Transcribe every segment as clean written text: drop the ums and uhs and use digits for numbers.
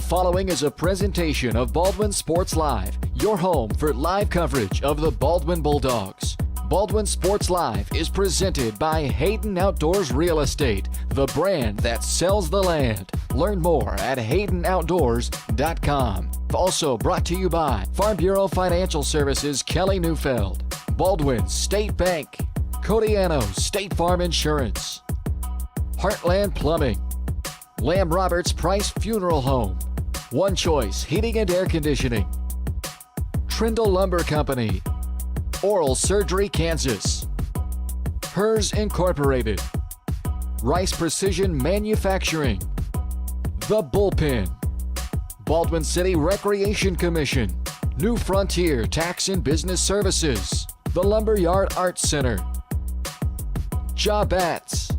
following is a presentation of Baldwin Sports Live, your home for live coverage of the Baldwin Bulldogs. Baldwin Sports Live is presented by Hayden Outdoors Real Estate, the brand that sells the land. Learn more at HaydenOutdoors.com. Also brought to you by Farm Bureau Financial Services, Kelly Neufeld, Baldwin State Bank, Codiano State Farm Insurance, Heartland Plumbing, Lamb Roberts Price Funeral Home, One Choice Heating and Air Conditioning, Trindle Lumber Company, Oral Surgery Kansas, Hers Incorporated, Rice Precision Manufacturing, The Bullpen, Baldwin City Recreation Commission, New Frontier Tax and Business Services, the Lumberyard Arts Center, Jobats,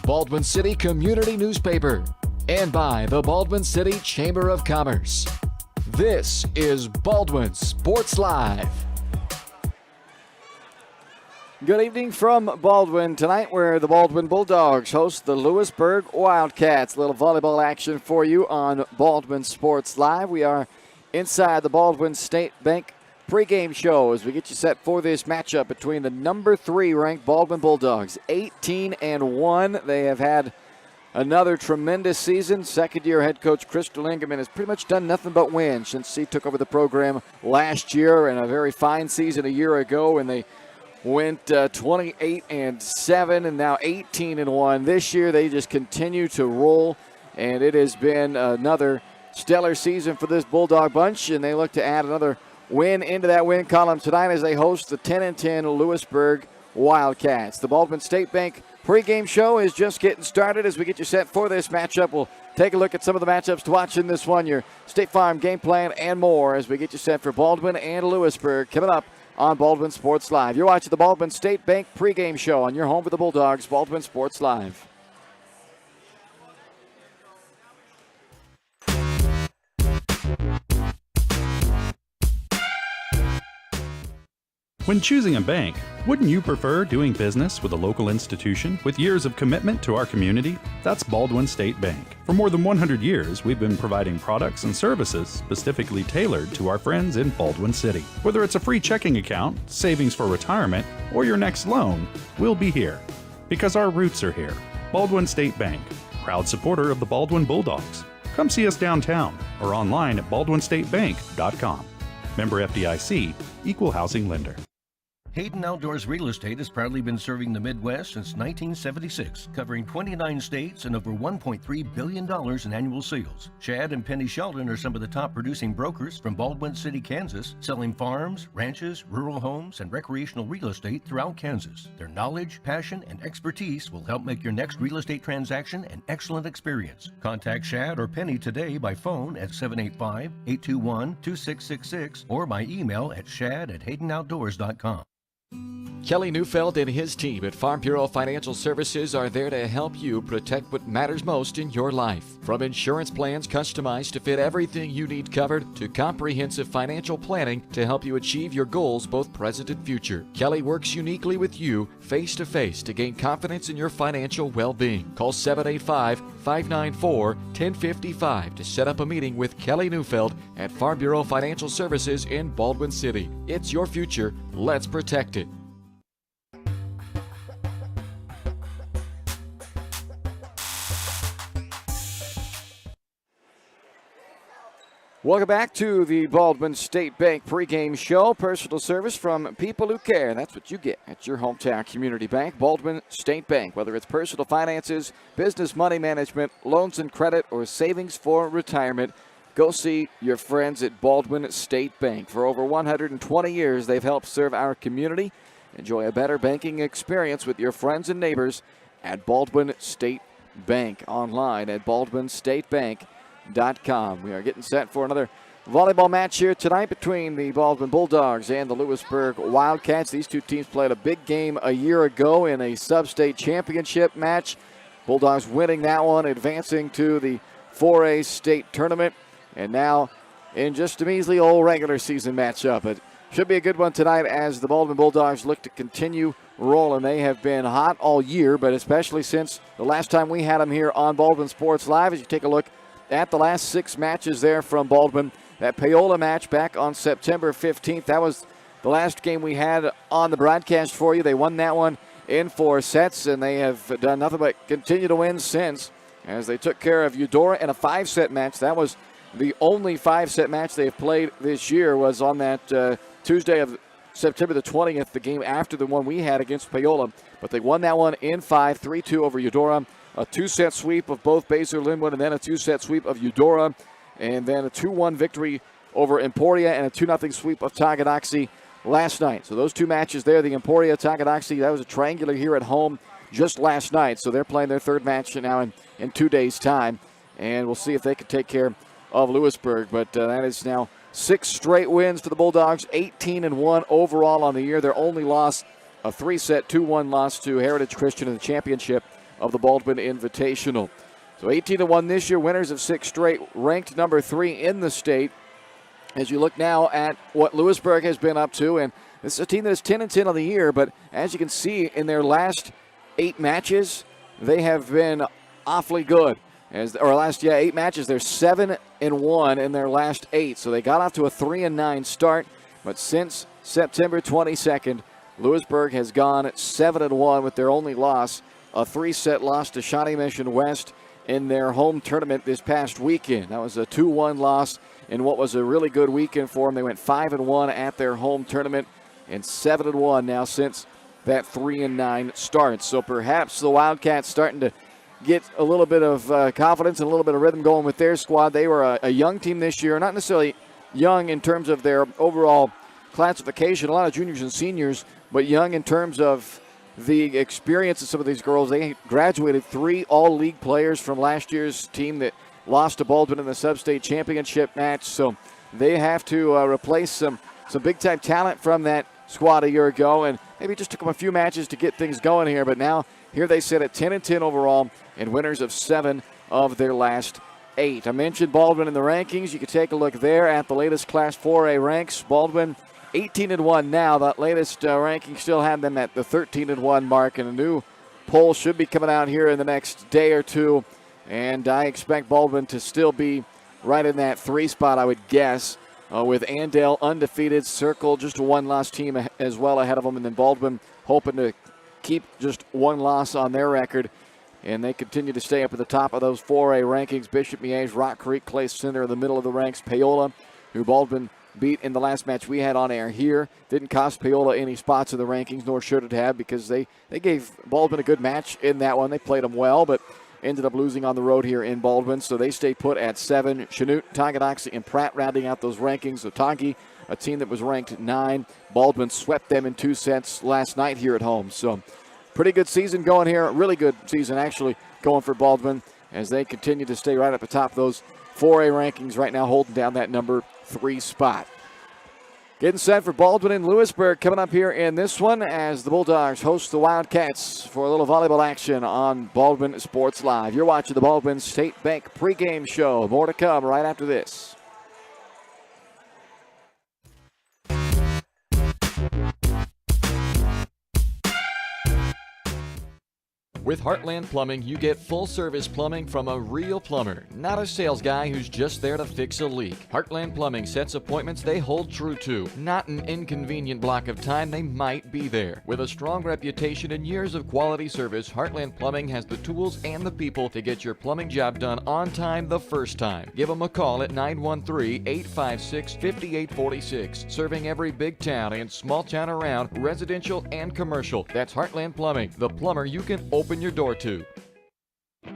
Baldwin City Community Newspaper, and by the Baldwin City Chamber of Commerce. This is Baldwin Sports Live. Good evening from Baldwin tonight, where the Baldwin Bulldogs host the Louisburg Wildcats. A little volleyball action for you on Baldwin Sports Live. We are inside the Baldwin State Bank pregame show as we get you set for this matchup between the number 3 ranked Baldwin Bulldogs, 18-1. They have had another tremendous season. Second-year head coach Crystal Ingerman has pretty much done nothing but win since he took over the program last year, and a very fine season a year ago, and they went 28-7 and now 18-1. This year they just continue to roll, and it has been another stellar season for this Bulldog bunch, and they look to add another win into that win column tonight as they host the 10-10 Louisburg Wildcats. The Baldwin State Bank pregame show is just getting started as we get you set for this matchup. We'll take a look at some of the matchups to watch in this one, your State Farm game plan, and more as we get you set for Baldwin and Louisburg coming up on Baldwin Sports Live. You're watching the Baldwin State Bank pregame show on your home for the Bulldogs, Baldwin Sports Live. When choosing a bank, wouldn't you prefer doing business with a local institution with years of commitment to our community? That's Baldwin State Bank. For more than 100 years, we've been providing products and services specifically tailored to our friends in Baldwin City. Whether it's a free checking account, savings for retirement, or your next loan, we'll be here. Because our roots are here. Baldwin State Bank, proud supporter of the Baldwin Bulldogs. Come see us downtown or online at baldwinstatebank.com. Member FDIC, Equal Housing Lender. Hayden Outdoors Real Estate has proudly been serving the Midwest since 1976, covering 29 states and over $1.3 billion in annual sales. Chad and Penny Sheldon are some of the top producing brokers from Baldwin City, Kansas, selling farms, ranches, rural homes, and recreational real estate throughout Kansas. Their knowledge, passion, and expertise will help make your next real estate transaction an excellent experience. Contact Chad or Penny today by phone at 785-821-2666 or by email at shad@haydenoutdoors.com. Kelly Neufeld and his team at Farm Bureau Financial Services are there to help you protect what matters most in your life. From insurance plans customized to fit everything you need covered to comprehensive financial planning to help you achieve your goals both present and future. Kelly works uniquely with you face-to-face to gain confidence in your financial well-being. Call 785-594-1055 to set up a meeting with Kelly Neufeld at Farm Bureau Financial Services in Baldwin City. It's your future. Let's protect it. Welcome back to the Baldwin State Bank pregame show. Personal service from people who care. That's what you get at your hometown community bank, Baldwin State Bank. Whether it's personal finances, business money management, loans and credit, or savings for retirement, go see your friends at Baldwin State Bank. For over 120 years, they've helped serve our community. Enjoy a better banking experience with your friends and neighbors at Baldwin State Bank. Online at baldwinstatebank.com. We are getting set for another volleyball match here tonight between the Baldwin Bulldogs and the Louisburg Wildcats. These two teams played a big game a year ago in a sub-state championship match. Bulldogs winning that one, advancing to the 4A state tournament, and now in just a measly old regular season matchup. It should be a good one tonight as the Baldwin Bulldogs look to continue rolling. They have been hot all year, but especially since the last time we had them here on Baldwin Sports Live. As you take a look at the last 6 matches there from Baldwin. That Paola match back on September 15th, that was the last game we had on the broadcast for you. They won that one in 4 sets, and they have done nothing but continue to win since, as they took care of Eudora in a 5-set match. That was the only 5-set match they've played this year, was on that Tuesday of September the 20th, the game after the one we had against Paola. But they won that one in 5, 3-2 over Eudora. A 2-set sweep of both Basel Linwood, and then a 2-set sweep of Eudora, and then a 2-1 victory over Emporia, and a 2-0 sweep of Tonganoxie last night. So those 2 matches there, the Emporia, Tonganoxie, that was a triangular here at home just last night. So they're playing their 3rd match now in 2 days' time, and we'll see if they can take care of Louisburg. But that is now 6 straight wins for the Bulldogs, 18-1 overall on the year. Their only loss, a 3-set 2-1 loss to Heritage Christian in the championship of the Baldwin Invitational. So 18-1 this year, winners of 6 straight, ranked number 3 in the state. As you look now at what Louisburg has been up to, and this is a team that is 10-10 on the year, but as you can see in their last 8 matches, they have been awfully good. 8 matches, they're 7-1 in their last 8. So they got off to a 3-9 start, but since September 22nd, Louisburg has gone 7-1 with their only loss, a 3-set loss to Shawnee Mission West in their home tournament this past weekend. That was a 2-1 loss in what was a really good weekend for them. They went 5-1 at their home tournament, and 7-1 now since that 3-9 start. So perhaps the Wildcats starting to get a little bit of confidence and a little bit of rhythm going with their squad. They were a young team this year, not necessarily young in terms of their overall classification, a lot of juniors and seniors, but young in terms of the experience of some of these girls. They graduated 3 all-league players from last year's team that lost to Baldwin in the sub-state championship match. So they have to replace some big-time talent from that squad a year ago, and maybe it just took them a few matches to get things going here. But now here they sit at 10-10 overall and winners of 7 of their last 8. I mentioned Baldwin in the rankings. You can take a look there at the latest Class 4A ranks. Baldwin 18-1 now. That latest ranking still had them at the 13-1 mark, and a new poll should be coming out here in the next day or two. And I expect Baldwin to still be right in that 3 spot, I would guess, with Andale undefeated, Circle just a 1-loss team as well ahead of them, and then Baldwin hoping to keep just 1 loss on their record. And they continue to stay up at the top of those 4A rankings. Bishop Miege, Rock Creek, Clay Center in the middle of the ranks. Paola, who Baldwin beat in the last match we had on air here. Didn't cost Paola any spots in the rankings, nor should it have, because they gave Baldwin a good match in that one. They played them well, but ended up losing on the road here in Baldwin. So they stay put at 7. Chanute, Tonganoxie, and Pratt rounding out those rankings. Otongi, a team that was ranked 9. Baldwin swept them in 2 sets last night here at home. So pretty good season going here. Really good season, actually, going for Baldwin as they continue to stay right at the top of those 4A rankings right now, holding down that number 3 spot. Getting set for Baldwin and Louisburg coming up here in this one as the Bulldogs host the Wildcats for a little volleyball action on Baldwin Sports Live. You're watching the Baldwin State Bank pregame show. More to come right after this. With Heartland Plumbing, you get full-service plumbing from a real plumber, not a sales guy who's just there to fix a leak. Heartland Plumbing sets appointments they hold true to, not an inconvenient block of time they might be there. With a strong reputation and years of quality service, Heartland Plumbing has the tools and the people to get your plumbing job done on time the first time. Give them a call at 913-856-5846, serving every big town and small town around, residential and commercial. That's Heartland Plumbing, the plumber you can open your door to.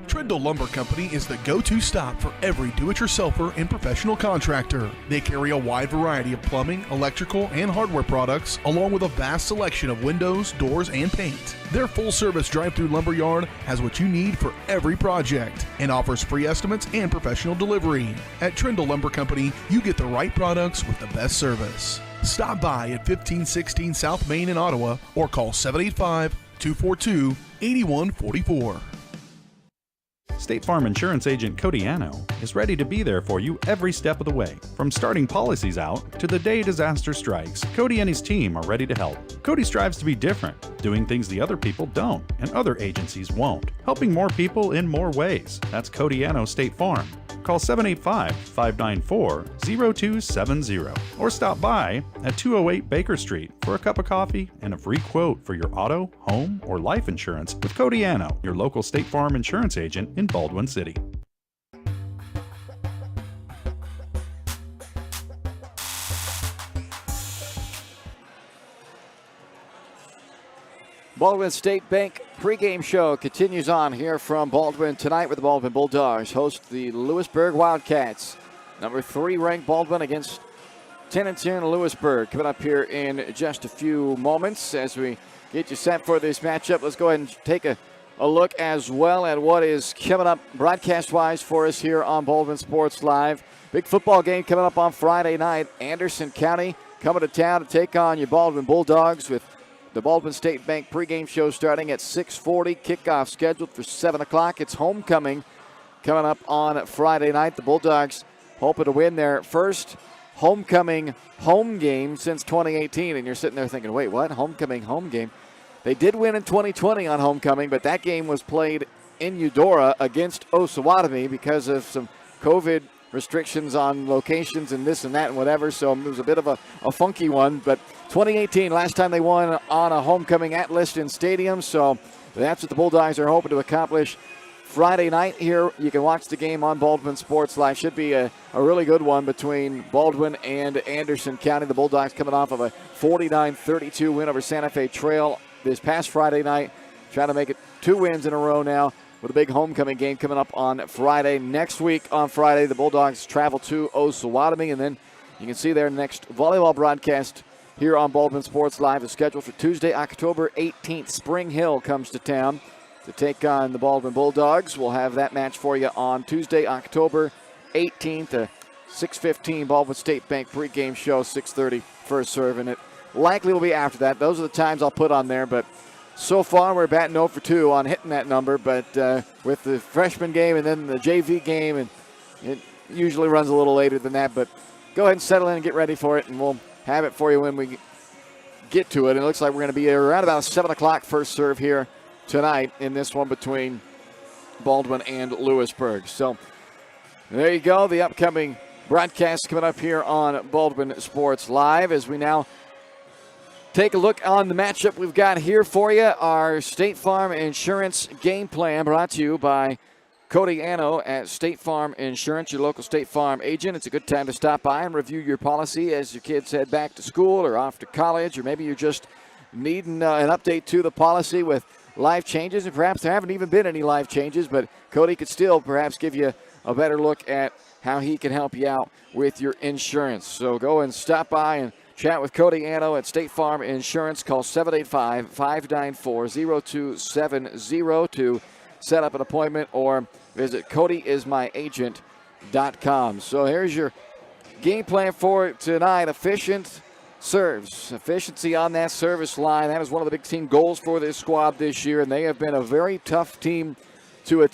Trindle Lumber Company is the go-to stop for every do-it-yourselfer and professional contractor. They carry a wide variety of plumbing, electrical, and hardware products, along with a vast selection of windows, doors, and paint. Their full-service drive-through lumber yard has what you need for every project and offers free estimates and professional delivery. At Trindle Lumber Company, you get the right products with the best service. Stop by at 1516 South Main in Ottawa or call 785-242-8144. State Farm Insurance Agent Cody Anno is ready to be there for you every step of the way. From starting policies out to the day disaster strikes, Cody and his team are ready to help. Cody strives to be different, doing things the other people don't and other agencies won't, helping more people in more ways. That's Cody Anno State Farm. call 785-594-0270 or stop by at 208 Baker Street for a cup of coffee and a free quote for your auto, home, or life insurance with Cody Anno, your local State Farm insurance agent in Baldwin City. Baldwin State Bank pregame show continues on here from Baldwin tonight, with the Baldwin Bulldogs host the Louisburg Wildcats. Number 3 ranked Baldwin against 10-10 Louisburg. Coming up here in just a few moments as we get you set for this matchup. Let's go ahead and take a look as well at what is coming up broadcast-wise for us here on Baldwin Sports Live. Big football game coming up on Friday night. Anderson County coming to town to take on your Baldwin Bulldogs, with the Baldwin State Bank pregame show starting at 6:40. Kickoff scheduled for 7 o'clock. It's homecoming coming up on Friday night. The Bulldogs hoping to win their first homecoming home game since 2018. And you're sitting there thinking, wait, what? Homecoming home game? They did win in 2020 on homecoming, but that game was played in Eudora against Osawatomie because of some COVID restrictions on locations and this and that and whatever, so it was a bit of a funky one. But 2018, last time they won on a homecoming at Liston Stadium, so that's what the Bulldogs are hoping to accomplish Friday night here. You can watch the game on Baldwin Sports Live. Should be a really good one between Baldwin and Anderson County. The Bulldogs coming off of a 49-32 win over Santa Fe Trail this past Friday night, trying to make it 2 wins in a row now, with a big homecoming game coming up on Friday. Next week on Friday, the Bulldogs travel to Osawatomie, and then you can see their next volleyball broadcast here on Baldwin Sports Live is scheduled for Tuesday, October 18th. Spring Hill comes to town to take on the Baldwin Bulldogs. We'll have that match for you on Tuesday, October 18th, a 6:15 Baldwin State Bank pregame show, 6:30 first serve, and it likely will be after that. Those are the times I'll put on there, but so far, we're batting 0 for 2 on hitting that number, but with the freshman game and then the JV game, and it usually runs a little later than that. But go ahead and settle in and get ready for it, and we'll have it for you when we get to it. And it looks like we're going to be around about 7 o'clock first serve here tonight in this one between Baldwin and Louisburg. So there you go, the upcoming broadcast coming up here on Baldwin Sports Live as we now take a look on the matchup we've got here for you. Our State Farm Insurance game plan brought to you by Cody Anno at State Farm Insurance, your local State Farm agent. It's a good time to stop by and review your policy as your kids head back to school or off to college, or maybe you're just needing an update to the policy with life changes, and perhaps there haven't even been any life changes, but Cody could still perhaps give you a better look at how he can help you out with your insurance. So go and stop by and chat with Cody Anno at State Farm Insurance. Call 785-594-0270 to set up an appointment, or visit CodyIsMyAgent.com. So here's your game plan for tonight. Efficient serves. Efficiency on that service line. That is one of the big team goals for this squad this year, and they have been a very tough team to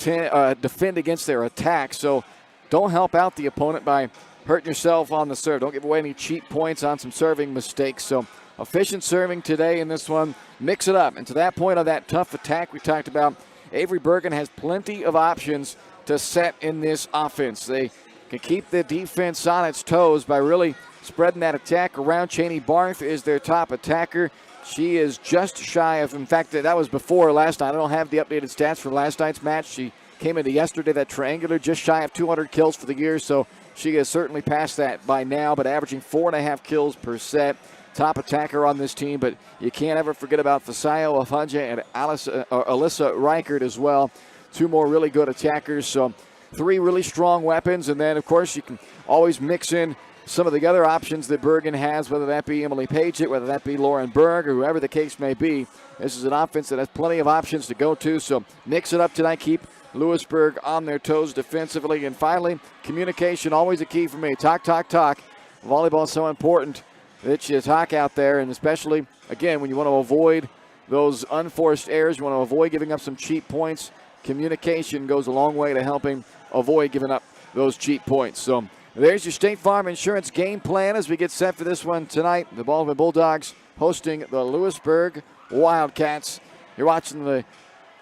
defend against their attack. So don't help out the opponent by hurting yourself on the serve. Don't give away any cheap points on some serving mistakes. So efficient serving today in this one. Mix it up. And to that point of that tough attack we talked about, Avery Bergen has plenty of options to set in this offense. They can keep the defense on its toes by really spreading that attack around. Cheney Barth is their top attacker. She is just shy of, in fact, that was before last night. I don't have the updated stats for last night's match. She came into yesterday, that triangular, just shy of 200 kills for the year. So she has certainly passed that by now, but averaging 4.5 kills per set. Top attacker on this team, but you can't ever forget about Fasayo Afanja and Alyssa Reichert as well. 2 more really good attackers, so 3 really strong weapons. And then, of course, you can always mix in some of the other options that Bergen has, whether that be Emily Paget, whether that be Lauren Berg, or whoever the case may be. This is an offense that has plenty of options to go to, so mix it up tonight. Keep Louisburg on their toes defensively. And finally, communication, always a key for me. Talk. Volleyball is so important that you talk out there, and especially, again, when you want to avoid those unforced errors, you want to avoid giving up some cheap points. Communication goes a long way to helping avoid giving up those cheap points. So there's your State Farm Insurance game plan as we get set for this one tonight. The Baldwin Bulldogs hosting the Louisburg Wildcats. You're watching the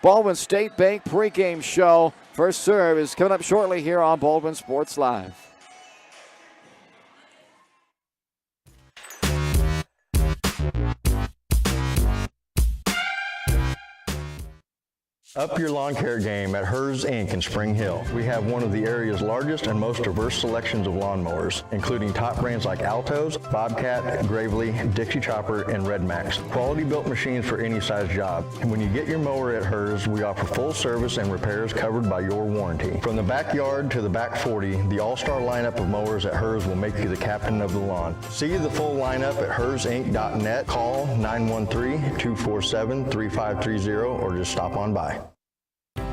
Baldwin State Bank pregame show. First serve is coming up shortly here on Baldwin Sports Live. Up your lawn care game at Hers Inc. in Spring Hill. We have one of the area's largest and most diverse selections of lawnmowers, including top brands like Altos, Bobcat, Gravely, Dixie Chopper, and Red Max. Quality built machines for any size job. And when you get your mower at Hers, we offer full service and repairs covered by your warranty. From the backyard to the back 40, the all-star lineup of mowers at Hers will make you the captain of the lawn. See the full lineup at hersinc.net. Call 913-247-3530 or just stop on by.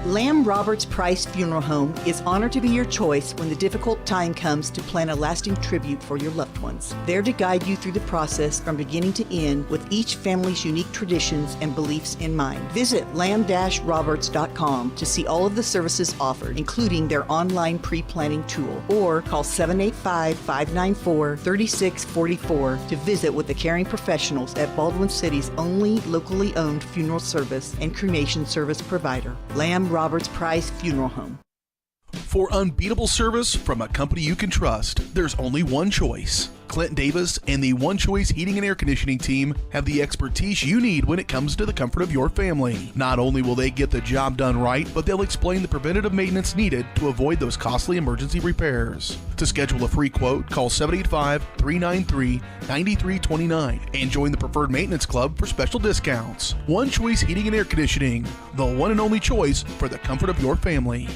Lamb Roberts Price Funeral Home is honored to be your choice when the difficult time comes to plan a lasting tribute for your loved ones. There to guide you through the process from beginning to end with each family's unique traditions and beliefs in mind. Visit lamb-roberts.com to see all of the services offered, including their online pre-planning tool, or call 785-594-3644 to visit with the caring professionals at Baldwin City's only locally owned funeral service and cremation service provider, Lamb Roberts Price Funeral Home. For unbeatable service from a company you can trust, there's only one choice. Clint Davis and the One Choice Heating and Air Conditioning team have the expertise you need when it comes to the comfort of your family. Not only will they get the job done right, but they'll explain the preventative maintenance needed to avoid those costly emergency repairs. To schedule a free quote, call 785-393-9329 and join the Preferred Maintenance Club for special discounts. One Choice Heating and Air Conditioning, the one and only choice for the comfort of your family.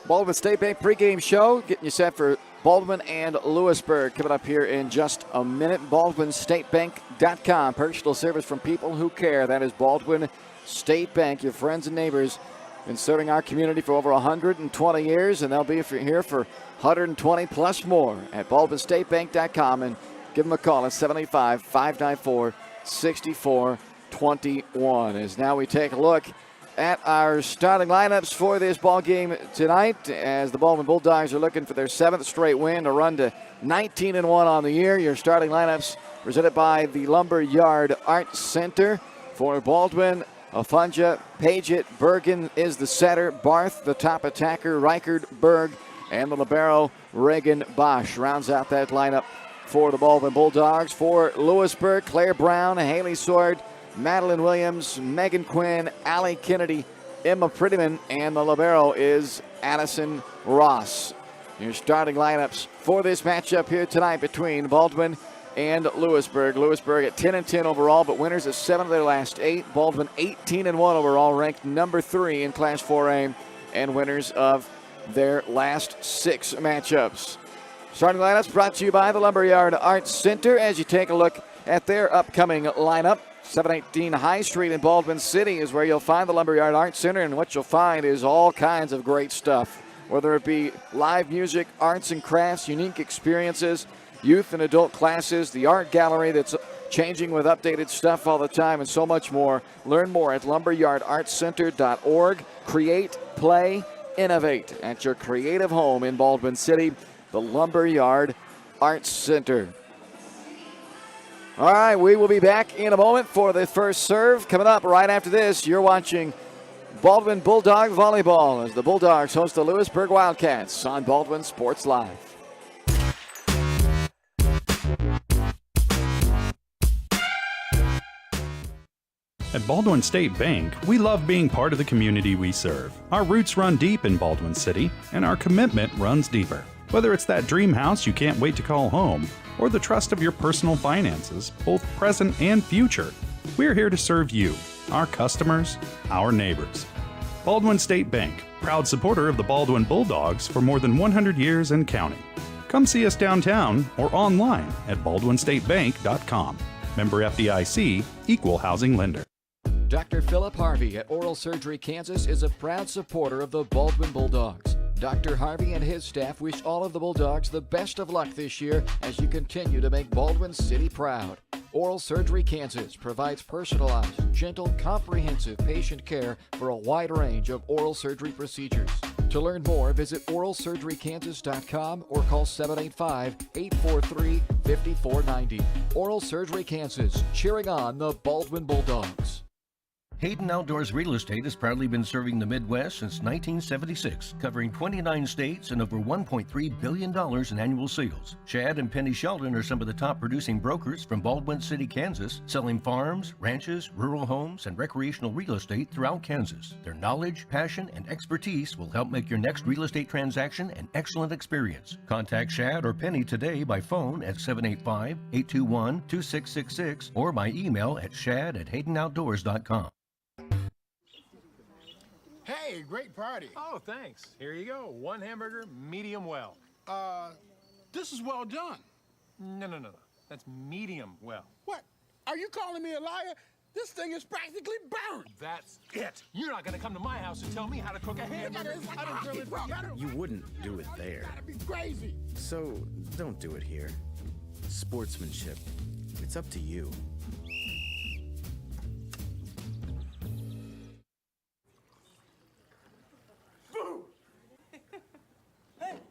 Baldwin State Bank pregame show, getting you set for Baldwin and Louisburg. Coming up here in just a minute. BaldwinStateBank.com. Personal service from people who care. That is Baldwin State Bank. Your friends and neighbors been serving our community for over 120 years, and they'll be here for 120 plus more at BaldwinStateBank.com. And give them a call at 785-594-6421. As now we take a look at our starting lineups for this ball game tonight, as the Baldwin Bulldogs are looking for their 7th straight win to run to 19-1 on the year. Your starting lineups presented by the Lumber Yard Arts Center. For Baldwin, Afunja, Paget, Bergen is the setter, Barth the top attacker, Reichard, Berg, and the libero Reagan Bosch rounds out that lineup for the Baldwin Bulldogs. For Louisburg, Claire Brown, Haley Sword, Madeline Williams, Megan Quinn, Allie Kennedy, Emma Prettyman, and the libero is Addison Ross. Your starting lineups for this matchup here tonight between Baldwin and Louisburg. Louisburg at 10-10 overall, but winners of 7 of their last 8. Baldwin 18-1 overall, ranked number 3 in Class 4A, and winners of their last 6 matchups. Starting lineups brought to you by the Lumberyard Arts Center. As you take a look at their upcoming lineup, 718 High Street in Baldwin City is where you'll find the Lumberyard Arts Center, and what you'll find is all kinds of great stuff, whether it be live music, arts and crafts, unique experiences, youth and adult classes, the art gallery that's changing with updated stuff all the time, and so much more. Learn more at lumberyardartscenter.org. Create, play, innovate at your creative home in Baldwin City, the Lumberyard Arts Center. All right, we will be back in a moment for the first serve. Coming up right after this, you're watching Baldwin Bulldog Volleyball as the Bulldogs host the Louisburg Wildcats on Baldwin Sports Live. At Baldwin State Bank, we love being part of the community we serve. Our roots run deep in Baldwin City, and our commitment runs deeper. Whether it's that dream house you can't wait to call home, or the trust of your personal finances, both present and future, we're here to serve you, our customers, our neighbors. Baldwin State Bank, proud supporter of the Baldwin Bulldogs for more than 100 years and counting. Come see us downtown or online at baldwinstatebank.com. Member FDIC, Equal Housing Lender. Dr. Philip Harvey at Oral Surgery Kansas is a proud supporter of the Baldwin Bulldogs. Dr. Harvey and his staff wish all of the Bulldogs the best of luck this year as you continue to make Baldwin City proud. Oral Surgery Kansas provides personalized, gentle, comprehensive patient care for a wide range of oral surgery procedures. To learn more, visit oralsurgerykansas.com or call 785-843-5490. Oral Surgery Kansas, cheering on the Baldwin Bulldogs. Hayden Outdoors Real Estate has proudly been serving the Midwest since 1976, covering 29 states and over $1.3 billion in annual sales. Chad and Penny Sheldon are some of the top producing brokers from Baldwin City, Kansas, selling farms, ranches, rural homes, and recreational real estate throughout Kansas. Their knowledge, passion, and expertise will help make your next real estate transaction an excellent experience. Contact Chad or Penny today by phone at 785-821-2666 or by email at shad@haydenoutdoors.com. Hey, great party. Oh, thanks. Here you go. One hamburger, medium well. This is well done. No. That's medium well. What? Are you calling me a liar? This thing is practically burned. That's it. You're not gonna come to my house and tell me how to cook a hamburger. I don't really You wouldn't do it there. gotta be crazy. So don't do it here. Sportsmanship. It's up to you.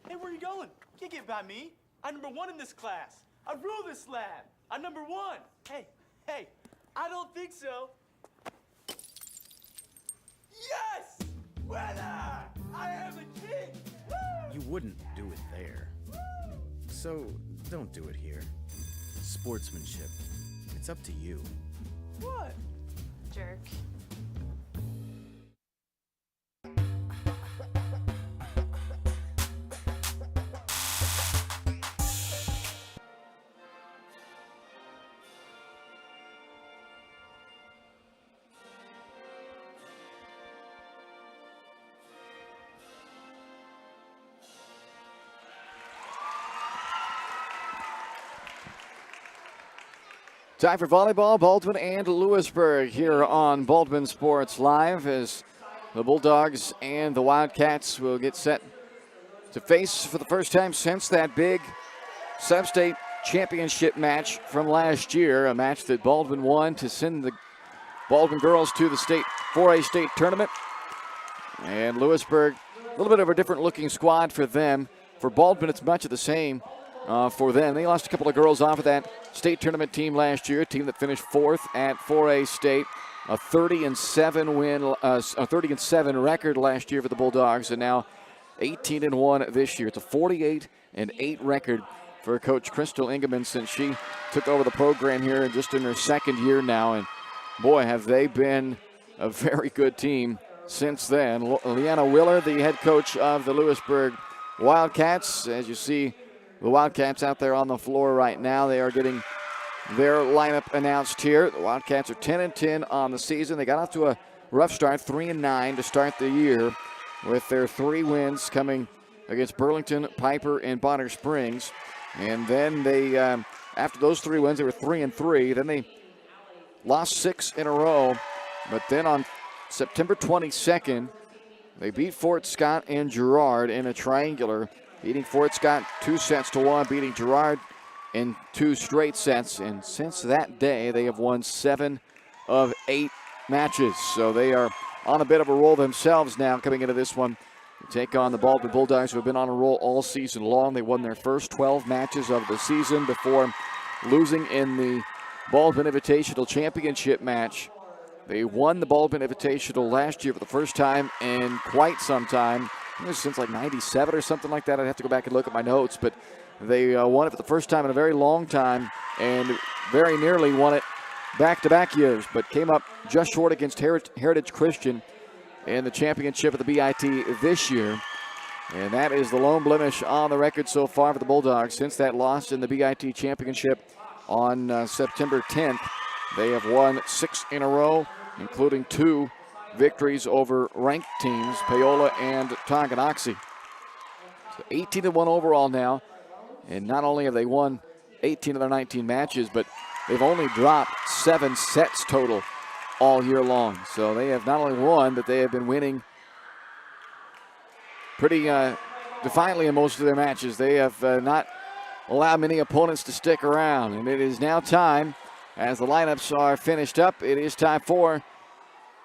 Hey, where are you going? Can't get by me. I'm number 1 in this class. I rule this lab. I'm number 1. Hey, I don't think so. Yes! Winner! I am the king! Woo! You wouldn't do it there. So don't do it here. Sportsmanship. It's up to you. What? Jerk. Time for volleyball, Baldwin and Louisburg here on Baldwin Sports Live as the Bulldogs and the Wildcats will get set to face for the first time since that big sub-state championship match from last year, a match that Baldwin won to send the Baldwin girls to the 4A state tournament. And Louisburg, a little bit of a different looking squad for them. For Baldwin, it's much of the same. For them, they lost a couple of girls off of that state tournament team last year, a team that finished 4th at 4A state, a 30-7 record last year for the Bulldogs, and now 18-1 this year. It's a 48-8 record for Coach Crystal Ingeman since she took over the program here just in her second year now, and boy, have they been a very good team since then. Leanna Willer, the head coach of the Louisburg Wildcats, as you see. The Wildcats out there on the floor right now. They are getting their lineup announced here. The Wildcats are 10-10 on the season. They got off to a rough start, 3-9 to start the year, with their 3 wins coming against Burlington, Piper, and Bonner Springs. And then they, after those 3 wins, they were 3-3. Then they lost 6 in a row. But then on September 22nd, they beat Fort Scott and Girard in a triangular, beating Fort Scott 2-1, beating Girard in 2 straight sets. And since that day, they have won 7 of 8 matches. So they are on a bit of a roll themselves now coming into this one. They take on the Baldwin Bulldogs, who have been on a roll all season long. They won their first 12 matches of the season before losing in the Baldwin Invitational Championship match. They won the Baldwin Invitational last year for the first time in quite some time. It was since like 97 or something like that. I'd have to go back and look at my notes, but they won it for the first time in a very long time and very nearly won it back-to-back years, but came up just short against Heritage Christian in the championship of the BIT this year. And that is the lone blemish on the record so far for the Bulldogs since that loss in the BIT championship on September 10th. They have won 6 in a row, including 2 victories over ranked teams, Paola and Tonganoxie. So 18-1 overall now, and not only have they won 18 of their 19 matches, but they've only dropped 7 sets total all year long. So they have not only won, but they have been winning pretty defiantly in most of their matches. They have not allowed many opponents to stick around, and it is now time, as the lineups are finished up, it is time for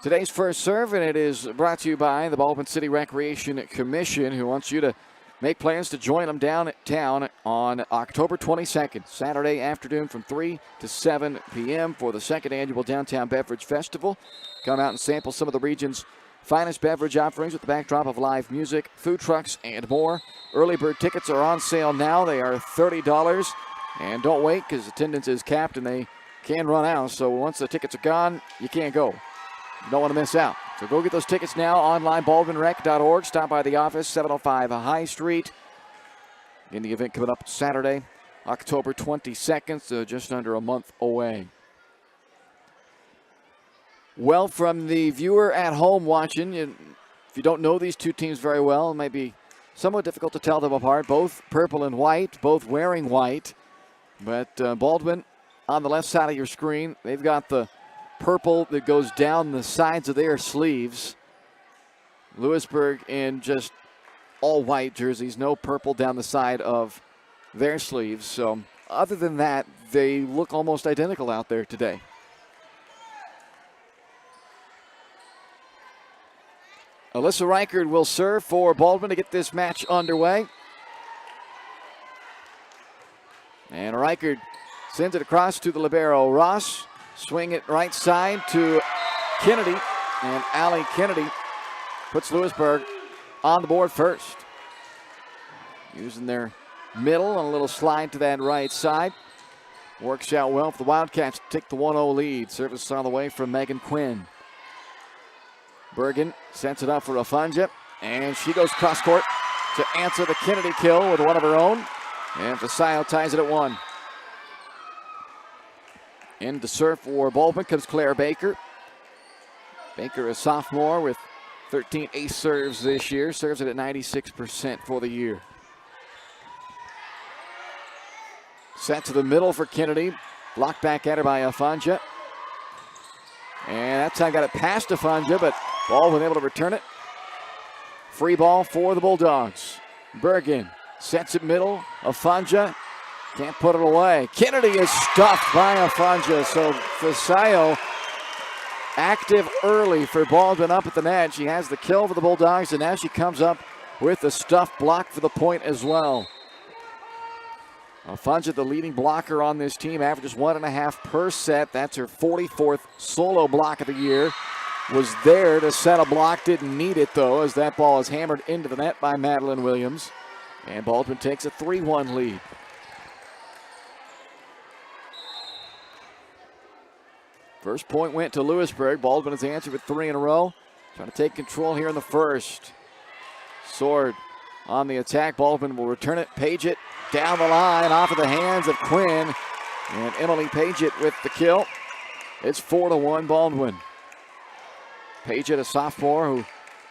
Today's first serve, and it is brought to you by the Baldwin City Recreation Commission, who wants you to make plans to join them downtown on October 22nd, Saturday afternoon from 3 to 7 p.m. for the second annual Downtown Beverage Festival. Come out and sample some of the region's finest beverage offerings with the backdrop of live music, food trucks, and more. Early bird tickets are on sale now. They are $30. And don't wait, because attendance is capped and they can run out. So once the tickets are gone, you can't go. You don't want to miss out. So go get those tickets now online, baldwinrec.org. Stop by the office, 705 High Street. In the event coming up Saturday, October 22nd, so just under a month away. Well, from the viewer at home watching, if you don't know these two teams very well, it might be somewhat difficult to tell them apart. Both purple and white, both wearing white. But Baldwin on the left side of your screen, they've got the purple that goes down the sides of their sleeves. Louisburg in just all white jerseys, no purple down the side of their sleeves. So other than that, they look almost identical out there today. Alyssa Reichard will serve for Baldwin to get this match underway. And Reichard sends it across to the libero Ross. Swing it right side to Kennedy. And Allie Kennedy puts Louisburg on the board first. Using their middle and a little slide to that right side. Works out well for the Wildcats to take the 1-0 lead. Service on the way from Megan Quinn. Bergen sets it up for Afunja. And she goes cross court to answer the Kennedy kill with one of her own. And Fasayo ties it at 1. In to serve for Baldwin comes Claire Baker. Baker, a sophomore with 13 ace serves this year. Serves it at 96% for the year. Set to the middle for Kennedy. Blocked back at her by Afunja. And that time got it past Afunja, but Baldwin able to return it. Free ball for the Bulldogs. Bergen sets it middle. Afunja can't put it away. Kennedy is stuffed by Afunja. So Fasayo active early for Baldwin up at the net. She has the kill for the Bulldogs, and now she comes up with the stuffed block for the point as well. Afunja, the leading blocker on this team, averages 1.5 per set. That's her 44th solo block of the year. Was there to set a block, didn't need it though, as that ball is hammered into the net by Madeline Williams. And Baldwin takes a 3-1 lead. First point went to Louisburg. Baldwin has answered with 3 in a row. Trying to take control here in the first. Sword on the attack. Baldwin will return it, page it down the line off of the hands of Quinn. And Emily Paget with the kill. It's 4-1 Baldwin. Paget, a sophomore who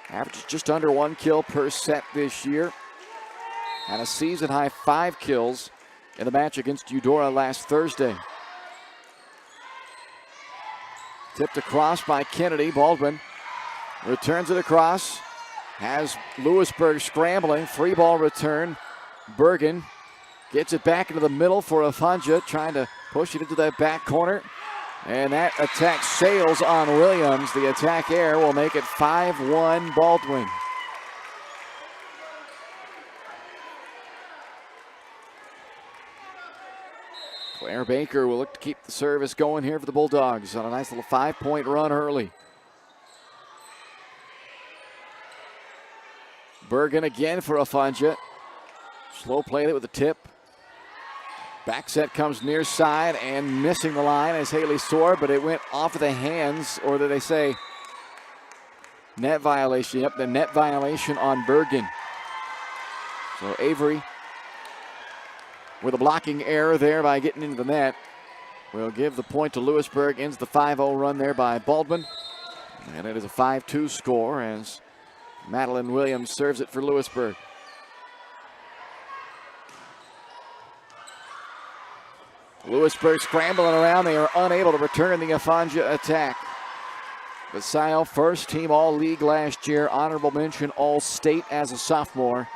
averages just under 1 kill per set this year. Had a season-high 5 kills in the match against Eudora last Thursday. Tipped across by Kennedy. Baldwin returns it across. Has Louisburg scrambling. Free ball return. Bergen gets it back into the middle for Afunja, trying to push it into that back corner. And that attack sails on Williams. The attack air will make it 5-1 Baldwin. Claire Baker will look to keep the service going here for the Bulldogs on a nice little 5-point run early. Bergen again for Afunja. Slow played it with a tip. Back set comes near side and missing the line as Haley Soar, but it went off of the hands, or did they say net violation? Yep, the net violation on Bergen. So Avery with a blocking error there by getting into the net. We'll give the point to Louisburg. Ends the 5-0 run there by Baldwin. And it is a 5-2 score as Madeline Williams serves it for Louisburg. Louisburg scrambling around. They are unable to return the Afunja attack. Fasayo, first team All-League last year. Honorable mention All-State as a sophomore.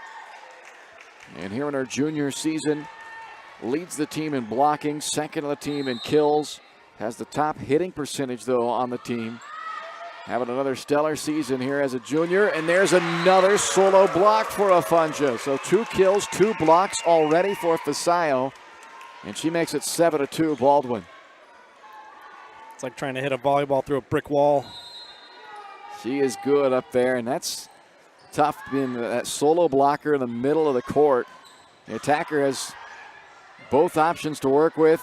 And here in her junior season, leads the team in blocking, second on the team in kills. Has the top hitting percentage, though, on the team. having another stellar season here as a junior. And there's another solo block for Afunja. So 2 kills, 2 blocks already for Fasayo. And she makes it 7-2 Baldwin. It's like trying to hit a volleyball through a brick wall. She is good up there, and that's tough being that solo blocker in the middle of the court. The attacker has both options to work with,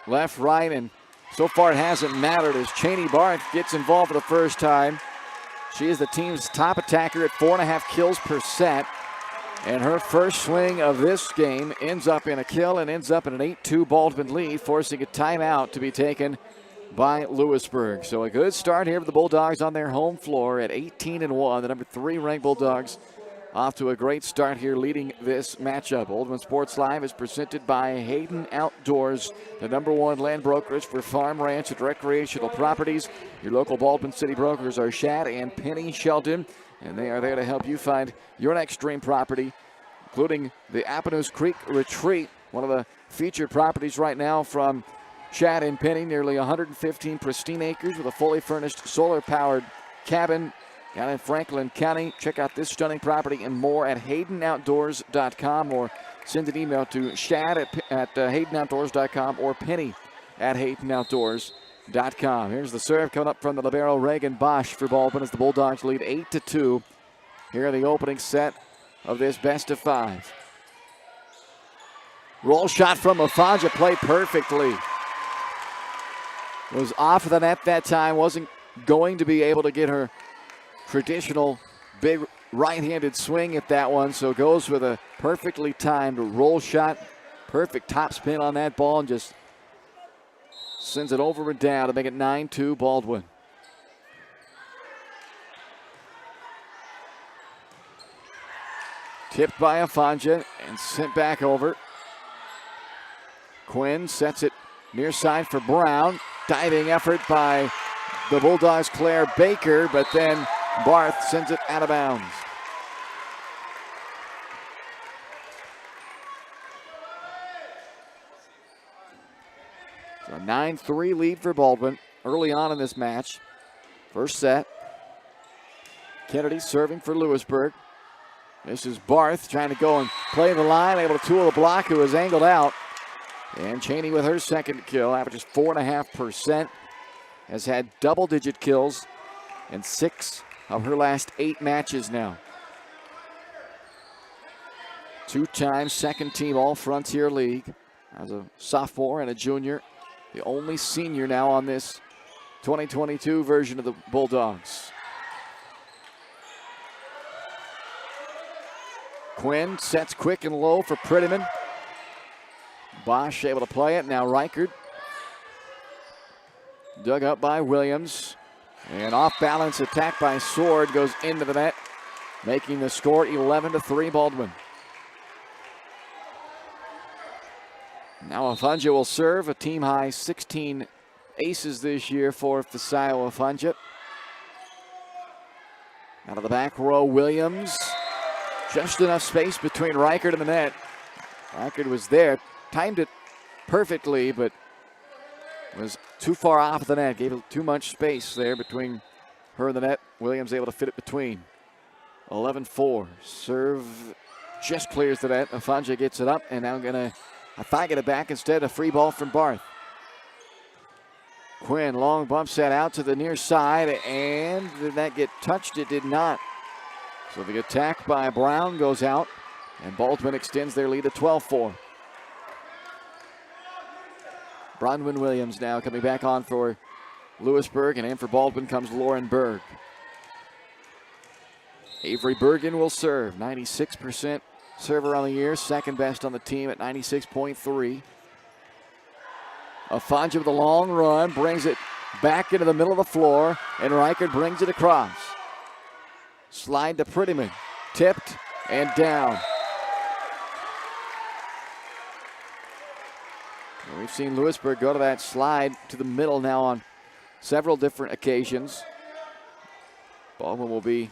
left, right, and so far it hasn't mattered as Cheney Barth gets involved for the first time. She is the team's top attacker at 4.5 kills per set. And her first swing of this game ends up in a kill and ends up in an 8-2 Baldwin lead, forcing a timeout to be taken by Louisburg. So a good start here for the Bulldogs on their home floor at 18-1. The number 3 ranked Bulldogs off to a great start here leading this matchup. Baldwin Sports Live is presented by Hayden Outdoors, the number 1 land brokerage for farm, ranch, and recreational properties. Your local Baldwin City brokers are Shad and Penny Shelton, and they are there to help you find your next dream property, including the Appanus Creek Retreat, one of the featured properties right now from Shad and Penny. Nearly 115 pristine acres with a fully furnished solar-powered cabin down in Franklin County. Check out this stunning property and more at HaydenOutdoors.com, or send an email to Shad at HaydenOutdoors.com or Penny at HaydenOutdoors.com. Here's the serve coming up from the libero Reagan Bosch for Baldwin as the Bulldogs lead 8-2 here in the opening set of this best of 5. Roll shot from Afonja, played perfectly. Was off the net that time, wasn't going to be able to get her traditional big right-handed swing at that one, so goes with a perfectly timed roll shot. Perfect top spin on that ball and just sends it over and down to make it 9-2 Baldwin. Tipped by Afonja and sent back over. Quinn sets it near side for Brown. Diving effort by the Bulldogs' Claire Baker, but then Barth sends it out of bounds. So a 9-3 lead for Baldwin early on in this match. First set. Kennedy serving for Louisburg. This is Barth trying to go and play the line, able to tool the block who was angled out. And Cheney with her second kill, averages 4.5%. Has had double-digit kills in 6 of her last 8 matches now. 2-time second-team All-Frontier League as a sophomore and a junior. The only senior now on this 2022 version of the Bulldogs. Quinn sets quick and low for Prettyman. Bosch able to play it. Now Reichert. Dug up by Williams. And off-balance attack by Sword goes into the net, making the score 11-3 Baldwin. Now Afonja will serve, a team-high 16 aces this year for Fasayo Afonja. Out of the back row, Williams. Just enough space between Reichert and the net. Reichert was there, timed it perfectly, but was too far off the net. Gave it too much space there between her and the net. Williams able to fit it between. 11-4. Serve just clears the net. Afonja gets it up, and now I get it back instead. A free ball from Barth. Quinn, long bump set out to the near side, and did that get touched? It did not. So the attack by Brown goes out, and Baldwin extends their lead to 12-4. Bronwyn Williams now coming back on for Louisburg, and in for Baldwin comes Lauren Berg. Avery Bergen will serve, 96% server on the year, second best on the team at 96.3. Afonja with a long run, brings it back into the middle of the floor, and Reichert brings it across. Slide to Prettyman, tipped and down. We've seen Louisburg go to that slide to the middle now on several different occasions. Baldwin will be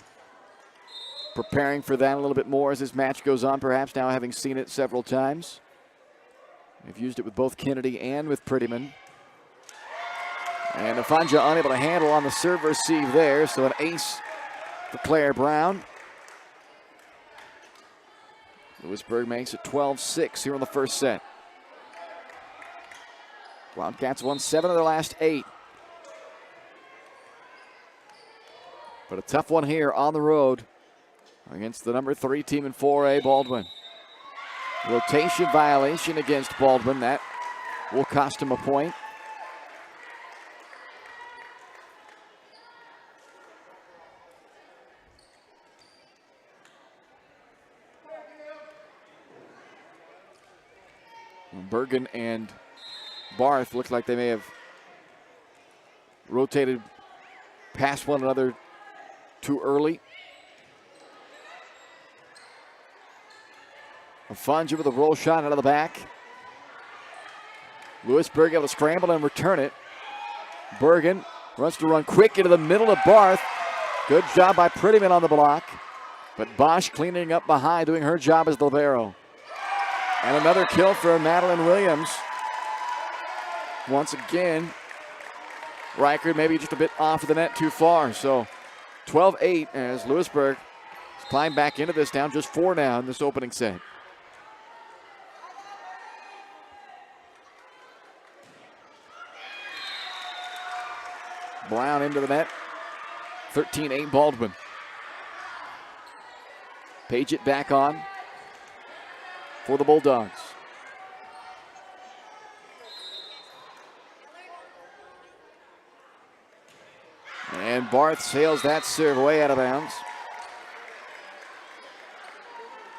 preparing for that a little bit more as this match goes on, perhaps now having seen it several times. They've used it with both Kennedy and with Prettyman. And Afanja unable to handle on the serve receive there, so an ace for Claire Brown. Louisburg makes it 12-6 here in the first set. Wildcats won 7 of their last 8. But a tough one here on the road against the number 3 team in 4A, Baldwin. Rotation violation against Baldwin. That will cost him a point. Bergen and Barth look like they may have rotated past one another too early. Afanja with a roll shot out of the back. Louisburg able to scramble and return it. Bergen runs to run quick into the middle of Barth. Good job by Prettyman on the block. But Bosch cleaning up behind, doing her job as the libero. And another kill for Madeline Williams. Once again, Reichert maybe just a bit off of the net too far. So 12-8 as Louisburg has climbed back into this, down just 4 now in this opening set. Brown into the net. 13-8 Baldwin. Page it back on for the Bulldogs. And Barth sails that serve way out of bounds.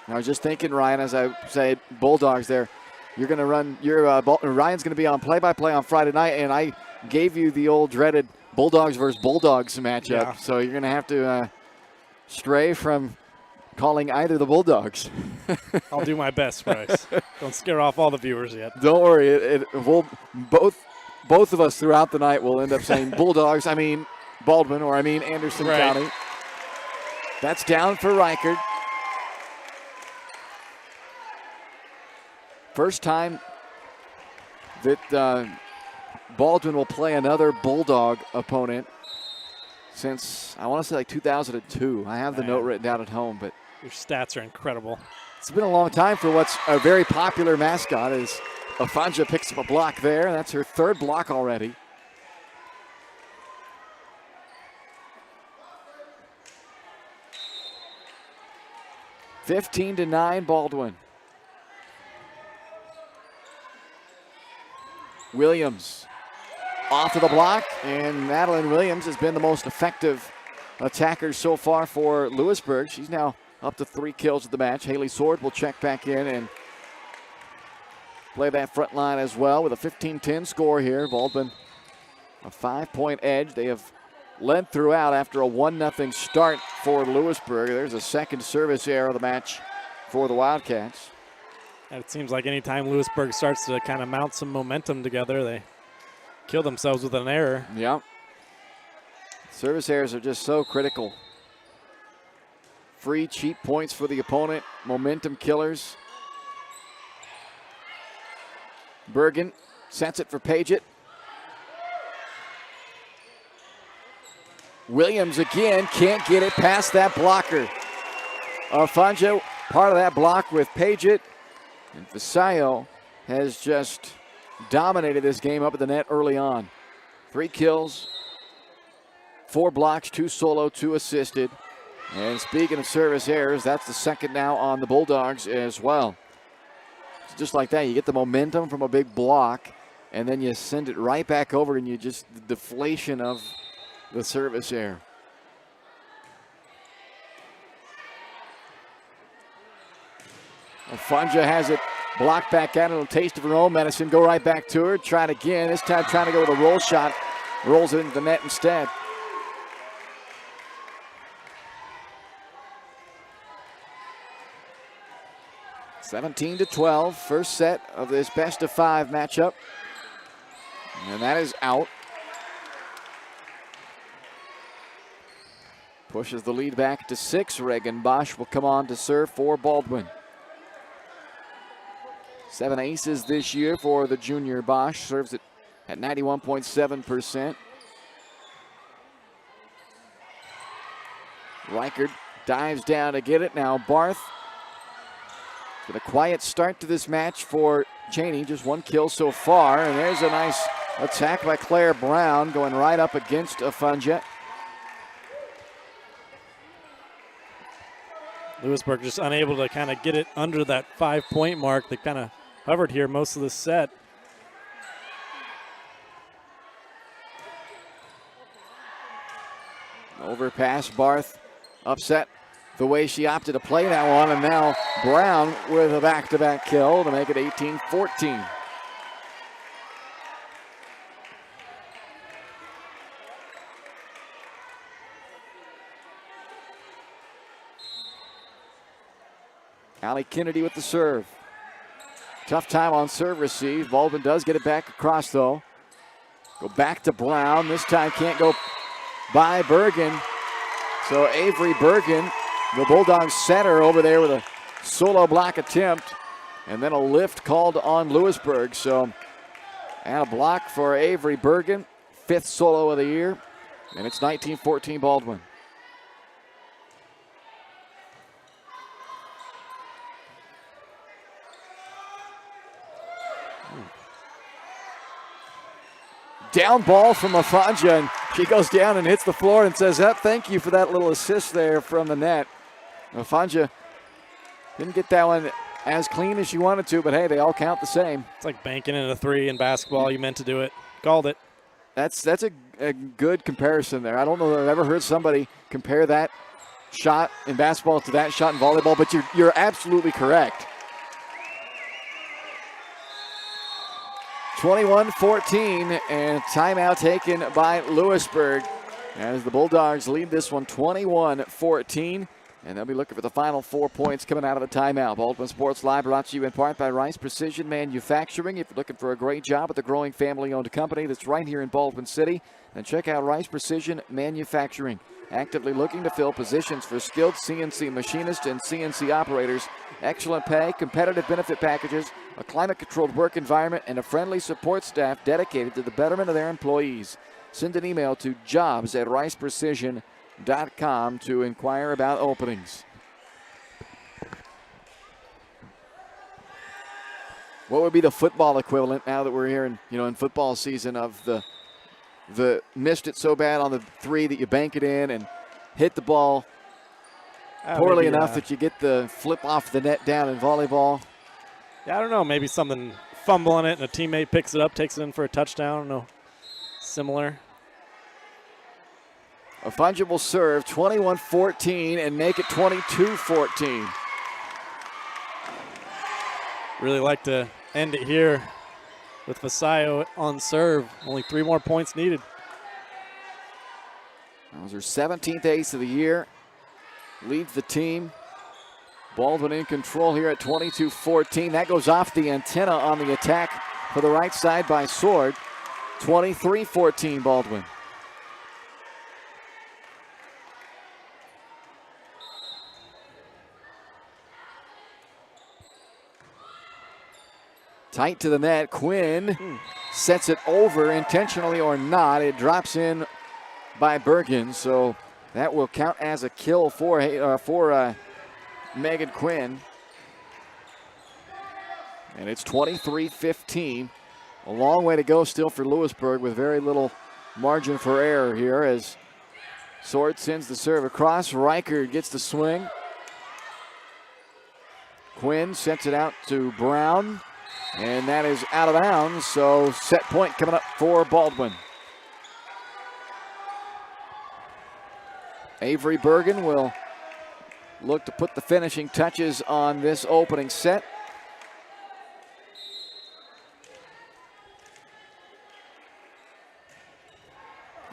I was just thinking, Ryan, as I said, Bulldogs there, you're going to run, Ryan's going to be on play-by-play on Friday night, and I gave you the old dreaded Bulldogs versus Bulldogs matchup. Yeah. So you're going to have to stray from calling either the Bulldogs. I'll do my best, Bryce. Don't scare off all the viewers yet. Don't worry. We'll both of us throughout the night will end up saying Bulldogs, I mean Baldwin, or I mean Anderson County. That's down for Reichert. First time that Baldwin will play another Bulldog opponent since, I want to say, like 2002. I have the note written down at home, but your stats are incredible. It's been a long time for what's a very popular mascot. As Afanja picks up a block there. That's her 3rd block already. (15-9) Baldwin. Williams off of the block, and Madeline Williams has been the most effective attacker so far for Louisburg. She's now up to 3 kills of the match. Haley Sword will check back in and play that front line as well with a 15-10 score here. Baldwin a 5-point edge. They have led throughout after a 1-0 start for Louisburg. There's a second service error of the match for the Wildcats. And it seems like anytime Louisburg starts to kind of mount some momentum together, they kill themselves with an error. Yeah. Service errors are just so critical. Free, cheap points for the opponent. Momentum killers. Bergen sets it for Paget. Williams again can't get it past that blocker. Afanja, part of that block with Paget. And Visayo has just dominated this game up at the net early on. 3 kills, 4 blocks, 2 solo, 2 assisted. And speaking of service errors, that's the second now on the Bulldogs as well. It's just like that, you get the momentum from a big block, and then you send it right back over, and you just, the deflation of the service error. Afanja has it blocked back out. A little taste of her own medicine. Go right back to her. Try it again. This time trying to go with a roll shot. Rolls it into the net instead. (17-12). First set of this best-of-5 matchup. And that is out. Pushes the lead back to 6. Reagan Bosch will come on to serve for Baldwin. 7 aces this year for the junior Bosch. Serves it at 91.7%. Reichert dives down to get it. Now Barth with a quiet start to this match for Cheney. Just one kill so far. And there's a nice attack by Claire Brown going right up against Afunja. Louisburg just unable to kind of get it under that 5-point mark. They kind of hovered here most of the set. Overpass, Barth upset the way she opted to play that one, and now Brown with a back-to-back kill to make it 18-14. Allie Kennedy with the serve. Tough time on serve receive. Baldwin does get it back across, though. Go back to Brown. This time can't go by Bergen. So Avery Bergen, the Bulldogs center, over there with a solo block attempt. And then a lift called on Louisburg. So, and a block for Avery Bergen. 5th solo of the year. And it's 19-14 Baldwin. Down ball from Afonja, and she goes down and hits the floor and says, thank you for that little assist there from the net. Afonja didn't get that one as clean as she wanted to, but hey, they all count the same. It's like banking in a 3 in basketball. You meant to do it. Called it. That's a good comparison there. I don't know that I've ever heard somebody compare that shot in basketball to that shot in volleyball, but you're absolutely correct. 21-14, and timeout taken by Louisburg as the Bulldogs lead this one 21-14, and they'll be looking for the final 4 points coming out of the timeout. Baldwin Sports Live brought to you in part by Rice Precision Manufacturing. If you're looking for a great job at the growing family-owned company that's right here in Baldwin City, then check out Rice Precision Manufacturing. Actively looking to fill positions for skilled CNC machinists and CNC operators. Excellent pay, competitive benefit packages, a climate-controlled work environment, and a friendly support staff dedicated to the betterment of their employees. Send an email to jobs@riceprecision.com to inquire about openings. What would be the football equivalent now that we're here in football season of the missed it so bad on the 3 that you bank it in and hit the ball poorly enough that you get the flip off the net down in volleyball? Yeah, I don't know. Maybe something fumbling it and a teammate picks it up, takes it in for a touchdown. I don't know. Similar. A fungible serve, 21-14, and make it 22-14. Really like to end it here with Vasayo on serve. Only 3 more points needed. That was her 17th ace of the year. Leads the team. Baldwin in control here at 22-14. That goes off the antenna on the attack for the right side by Sword. 23-14 Baldwin. Tight to the net. Quinn sets it over intentionally or not. It drops in by Bergen, so that will count as a kill for Megan Quinn. And it's 23-15. A long way to go still for Louisburg with very little margin for error here as Sword sends the serve across. Reichert gets the swing. Quinn sets it out to Brown. And that is out of bounds, so set point coming up for Baldwin. Avery Bergen will look to put the finishing touches on this opening set.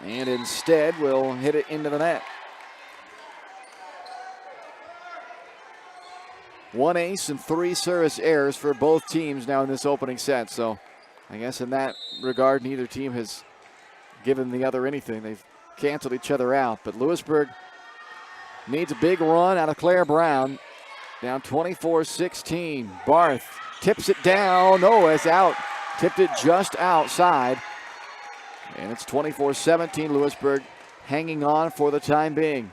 And instead will hit it into the net. 1 ace and 3 service errors for both teams now in this opening set. So I guess in that regard, neither team has given the other anything. They've canceled each other out. But Louisburg needs a big run out of Claire Brown. Down 24-16. Barth tips it down. No, it's out. Tipped it just outside. And it's 24-17. Louisburg hanging on for the time being.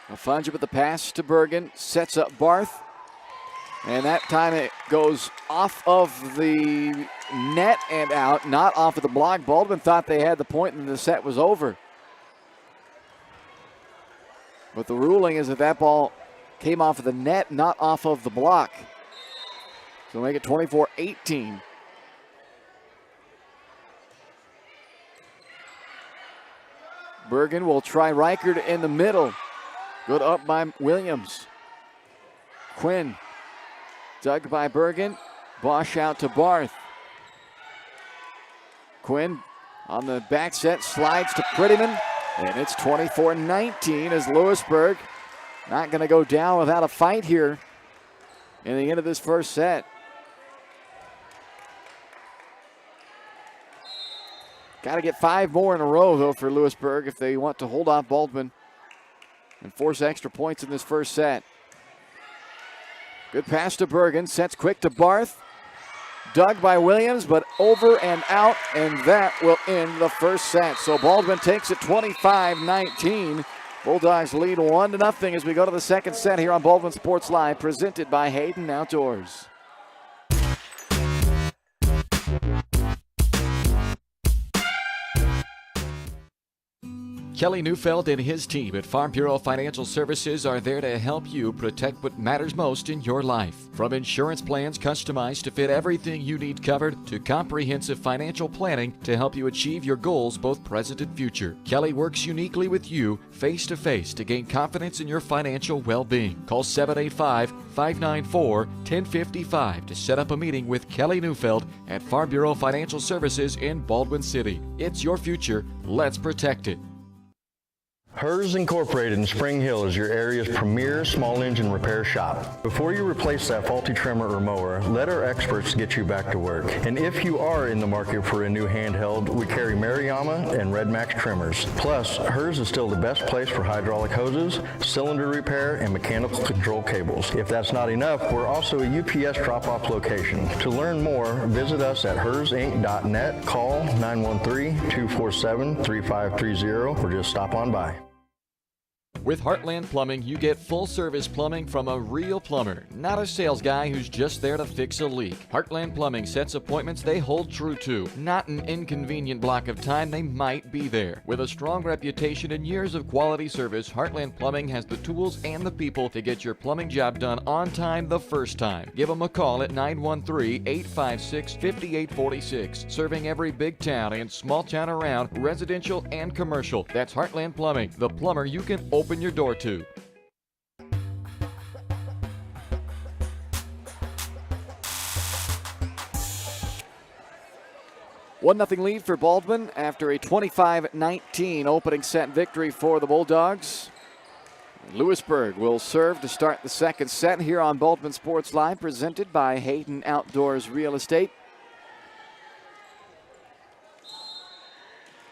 Afonja with the pass to Bergen, sets up Barth. And that time it goes off of the net and out, not off of the block. Baldwin thought they had the point and the set was over. But the ruling is that that ball came off of the net, not off of the block. So make it 24-18. Bergen will try Reichard in the middle. Good up by Williams. Quinn. Dug by Bergen. Bosch out to Barth. Quinn on the back set, slides to Prettyman. And it's 24-19 as Louisburg not going to go down without a fight here in the end of this first set. Got to get 5 more in a row, though, for Louisburg if they want to hold off Baldwin and force extra points in this first set. Good pass to Bergen, sets quick to Barth. Dug by Williams, but over and out, and that will end the first set. So Baldwin takes it 25-19. Bulldogs lead 1-0 as we go to the second set here on Baldwin Sports Live, presented by Hayden Outdoors. Kelly Neufeld and his team at Farm Bureau Financial Services are there to help you protect what matters most in your life. From insurance plans customized to fit everything you need covered to comprehensive financial planning to help you achieve your goals both present and future. Kelly works uniquely with you face-to-face to gain confidence in your financial well-being. Call 785-594-1055 to set up a meeting with Kelly Neufeld at Farm Bureau Financial Services in Baldwin City. It's your future. Let's protect it. Hers Incorporated in Spring Hill is your area's premier small engine repair shop. Before you replace that faulty trimmer or mower, let our experts get you back to work. And if you are in the market for a new handheld, we carry Maruyama and Red Max trimmers. Plus, Hers is still the best place for hydraulic hoses, cylinder repair, and mechanical control cables. If that's not enough, we're also a UPS drop-off location. To learn more, visit us at hersinc.net, call 913-247-3530, or just stop on by. With Heartland Plumbing, you get full-service plumbing from a real plumber, not a sales guy who's just there to fix a leak. Heartland Plumbing sets appointments they hold true to, not an inconvenient block of time they might be there. With a strong reputation and years of quality service, Heartland Plumbing has the tools and the people to get your plumbing job done on time the first time. Give them a call at 913-856-5846, serving every big town and small town around, residential and commercial. That's Heartland Plumbing, the plumber you can open your door to. One 0 lead for Baldwin after a 25-19 opening set victory for the Bulldogs. Louisburg will serve to start the second set here on Baldwin Sports Live, presented by Hayden Outdoors Real Estate.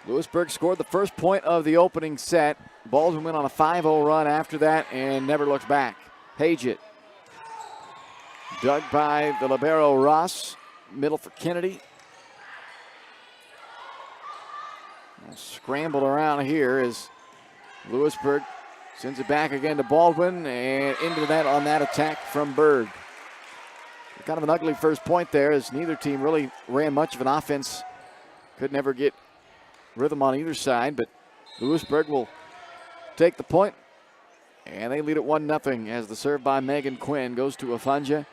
Louisburg scored the first point of the opening set. Baldwin went on a 5-0 run after that and never looked back. Paget. Dug by the libero Ross. Middle for Kennedy. Scrambled around here as Louisburg sends it back again to Baldwin and into that on that attack from Berg. Kind of an ugly first point there as neither team really ran much of an offense. Could never get rhythm on either side, but Louisburg will take the point, and they lead it 1-0 as the serve by Megan Quinn goes to Afonja.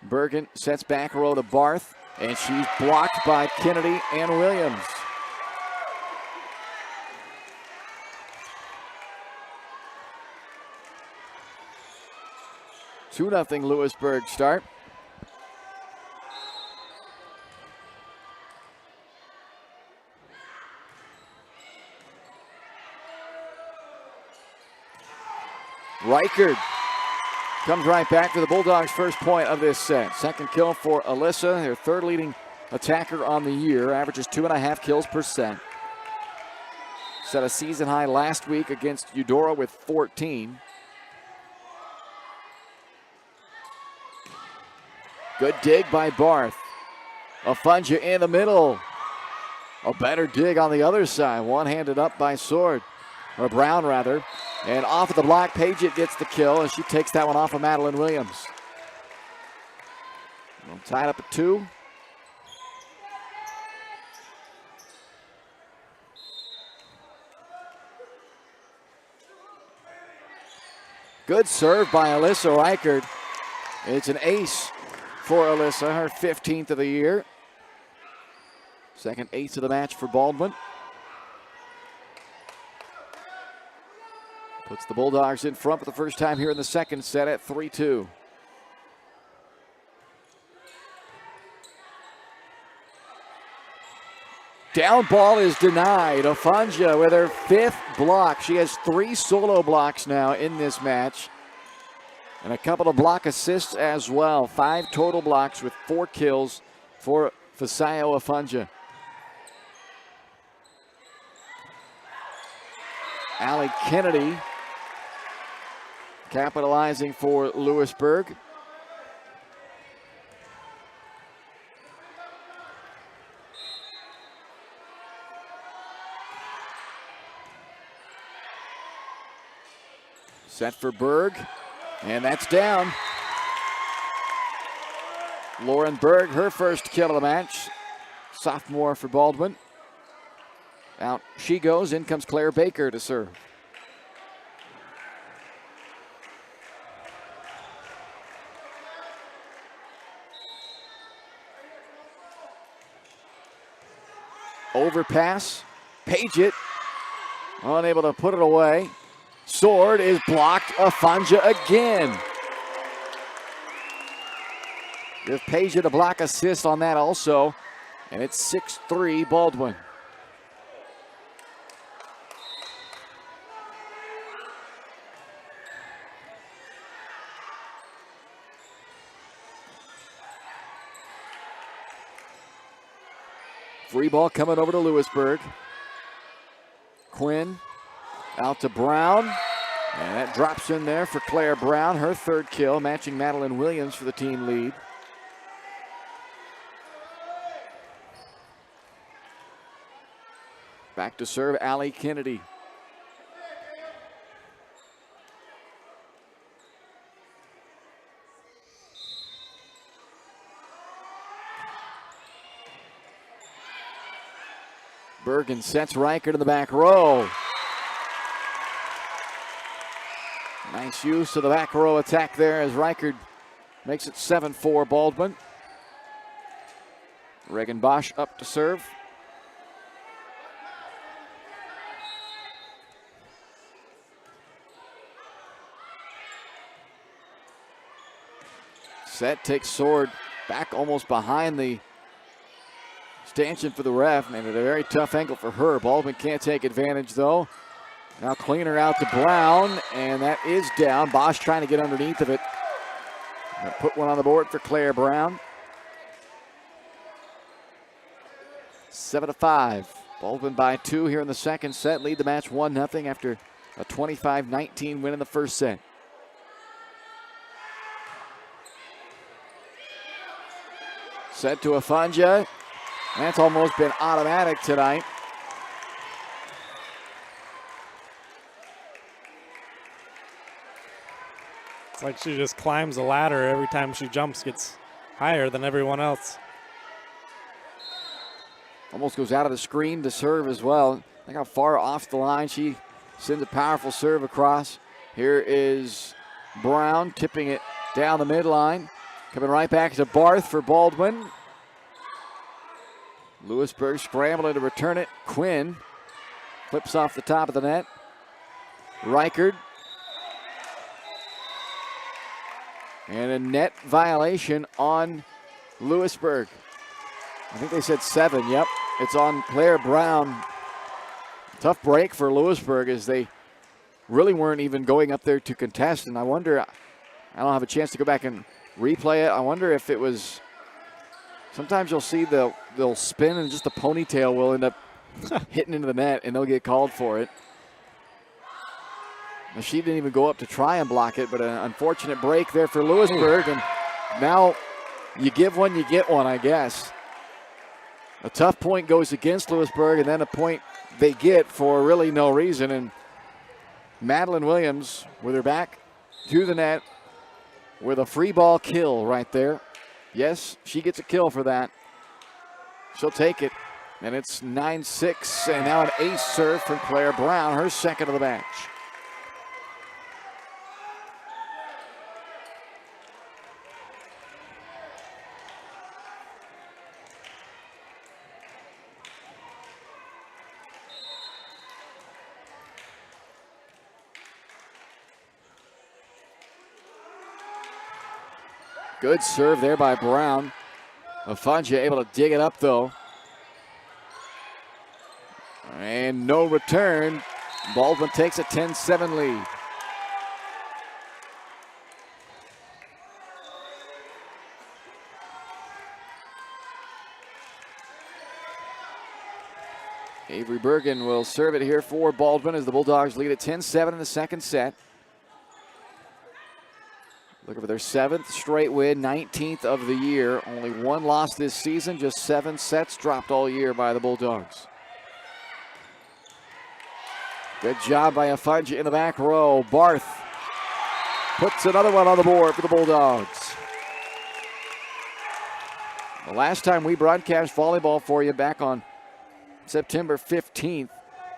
Bergen sets back row to Barth, and she's blocked by Kennedy and Williams. Two 0 Louisburg start. Reichard comes right back for the Bulldogs' first point of this set. Second kill for Alyssa, their third leading attacker on the year. Averages 2.5 kills per set. Set a season high last week against Eudora with 14. Good dig by Barth. Afunja in the middle. A better dig on the other side. One-handed up by Sword, or Brown rather. And off of the block, Paget gets the kill, and she takes that one off of Madeline Williams. Well, tied up at 2. Good serve by Alyssa Reichard. It's an ace for Alyssa, her 15th of the year. Second ace of the match for Baldwin. Puts the Bulldogs in front for the first time here in the second set at 3-2. Down ball is denied. Afunja with her 5th block. She has 3 solo blocks now in this match. And a couple of block assists as well. 5 total blocks with 4 kills for Fisayo Afunja. Allie Kennedy capitalizing for Louisburg. Set for Berg, and that's down. Lauren Berg, her first kill of the match. Sophomore for Baldwin. Out she goes. In comes Claire Baker to serve. Overpass. Paget unable to put it away. Sword is blocked. Afunja again. Give Paget a block assist on that also. And it's 6-3 Baldwin. Free ball coming over to Louisburg. Quinn out to Brown. And that drops in there for Claire Brown, her 3rd kill, matching Madeline Williams for the team lead. Back to serve Allie Kennedy. Bergen sets Reichert in the back row. Nice use of the back row attack there as Reichert makes it 7-4 Baldwin. Reagan Bosch up to serve. Set takes Sword back almost behind the stanchion for the ref. Made it a very tough angle for her. Baldwin can't take advantage though. Now cleaner out to Brown, and that is down. Bosch trying to get underneath of it. Put one on the board for Claire Brown. 7-5. Baldwin by 2 here in the second set. Lead the match 1-0 after a 25-19 win in the first set. Set to Afunja. That's almost been automatic tonight. It's like she just climbs the ladder every time she jumps, gets higher than everyone else. Almost goes out of the screen to serve as well. Look how far off the line she sends a powerful serve across. Here is Brown tipping it down the midline. Coming right back to Barth for Baldwin. Louisburg scrambling to return it. Quinn flips off the top of the net. Reichert. And a net violation on Louisburg. I think they said 7. Yep, it's on Claire Brown. Tough break for Louisburg as they really weren't even going up there to contest. And I wonder, I don't have a chance to go back and replay it. I wonder if it was, sometimes you'll see they'll spin and just the ponytail will end up hitting into the net and they'll get called for it. Now, she didn't even go up to try and block it, but an unfortunate break there for Louisburg. And now you give one, you get one, I guess. A tough point goes against Louisburg, and then a point they get for really no reason. And Madeline Williams with her back to the net with a free ball kill right there. Yes, she gets a kill for that. She'll take it. And it's 9-6, and now an ace serve from Claire Brown, her second of the match. Good serve there by Brown. Afonja able to dig it up, though. And no return. Baldwin takes a 10-7 lead. Avery Bergen will serve it here for Baldwin as the Bulldogs lead at 10-7 in the second set. Looking for their 7th straight win, 19th of the year. Only one loss this season, just 7 sets dropped all year by the Bulldogs. Good job by Afonja in the back row. Barth puts another one on the board for the Bulldogs. The last time we broadcast volleyball for you back on September 15th,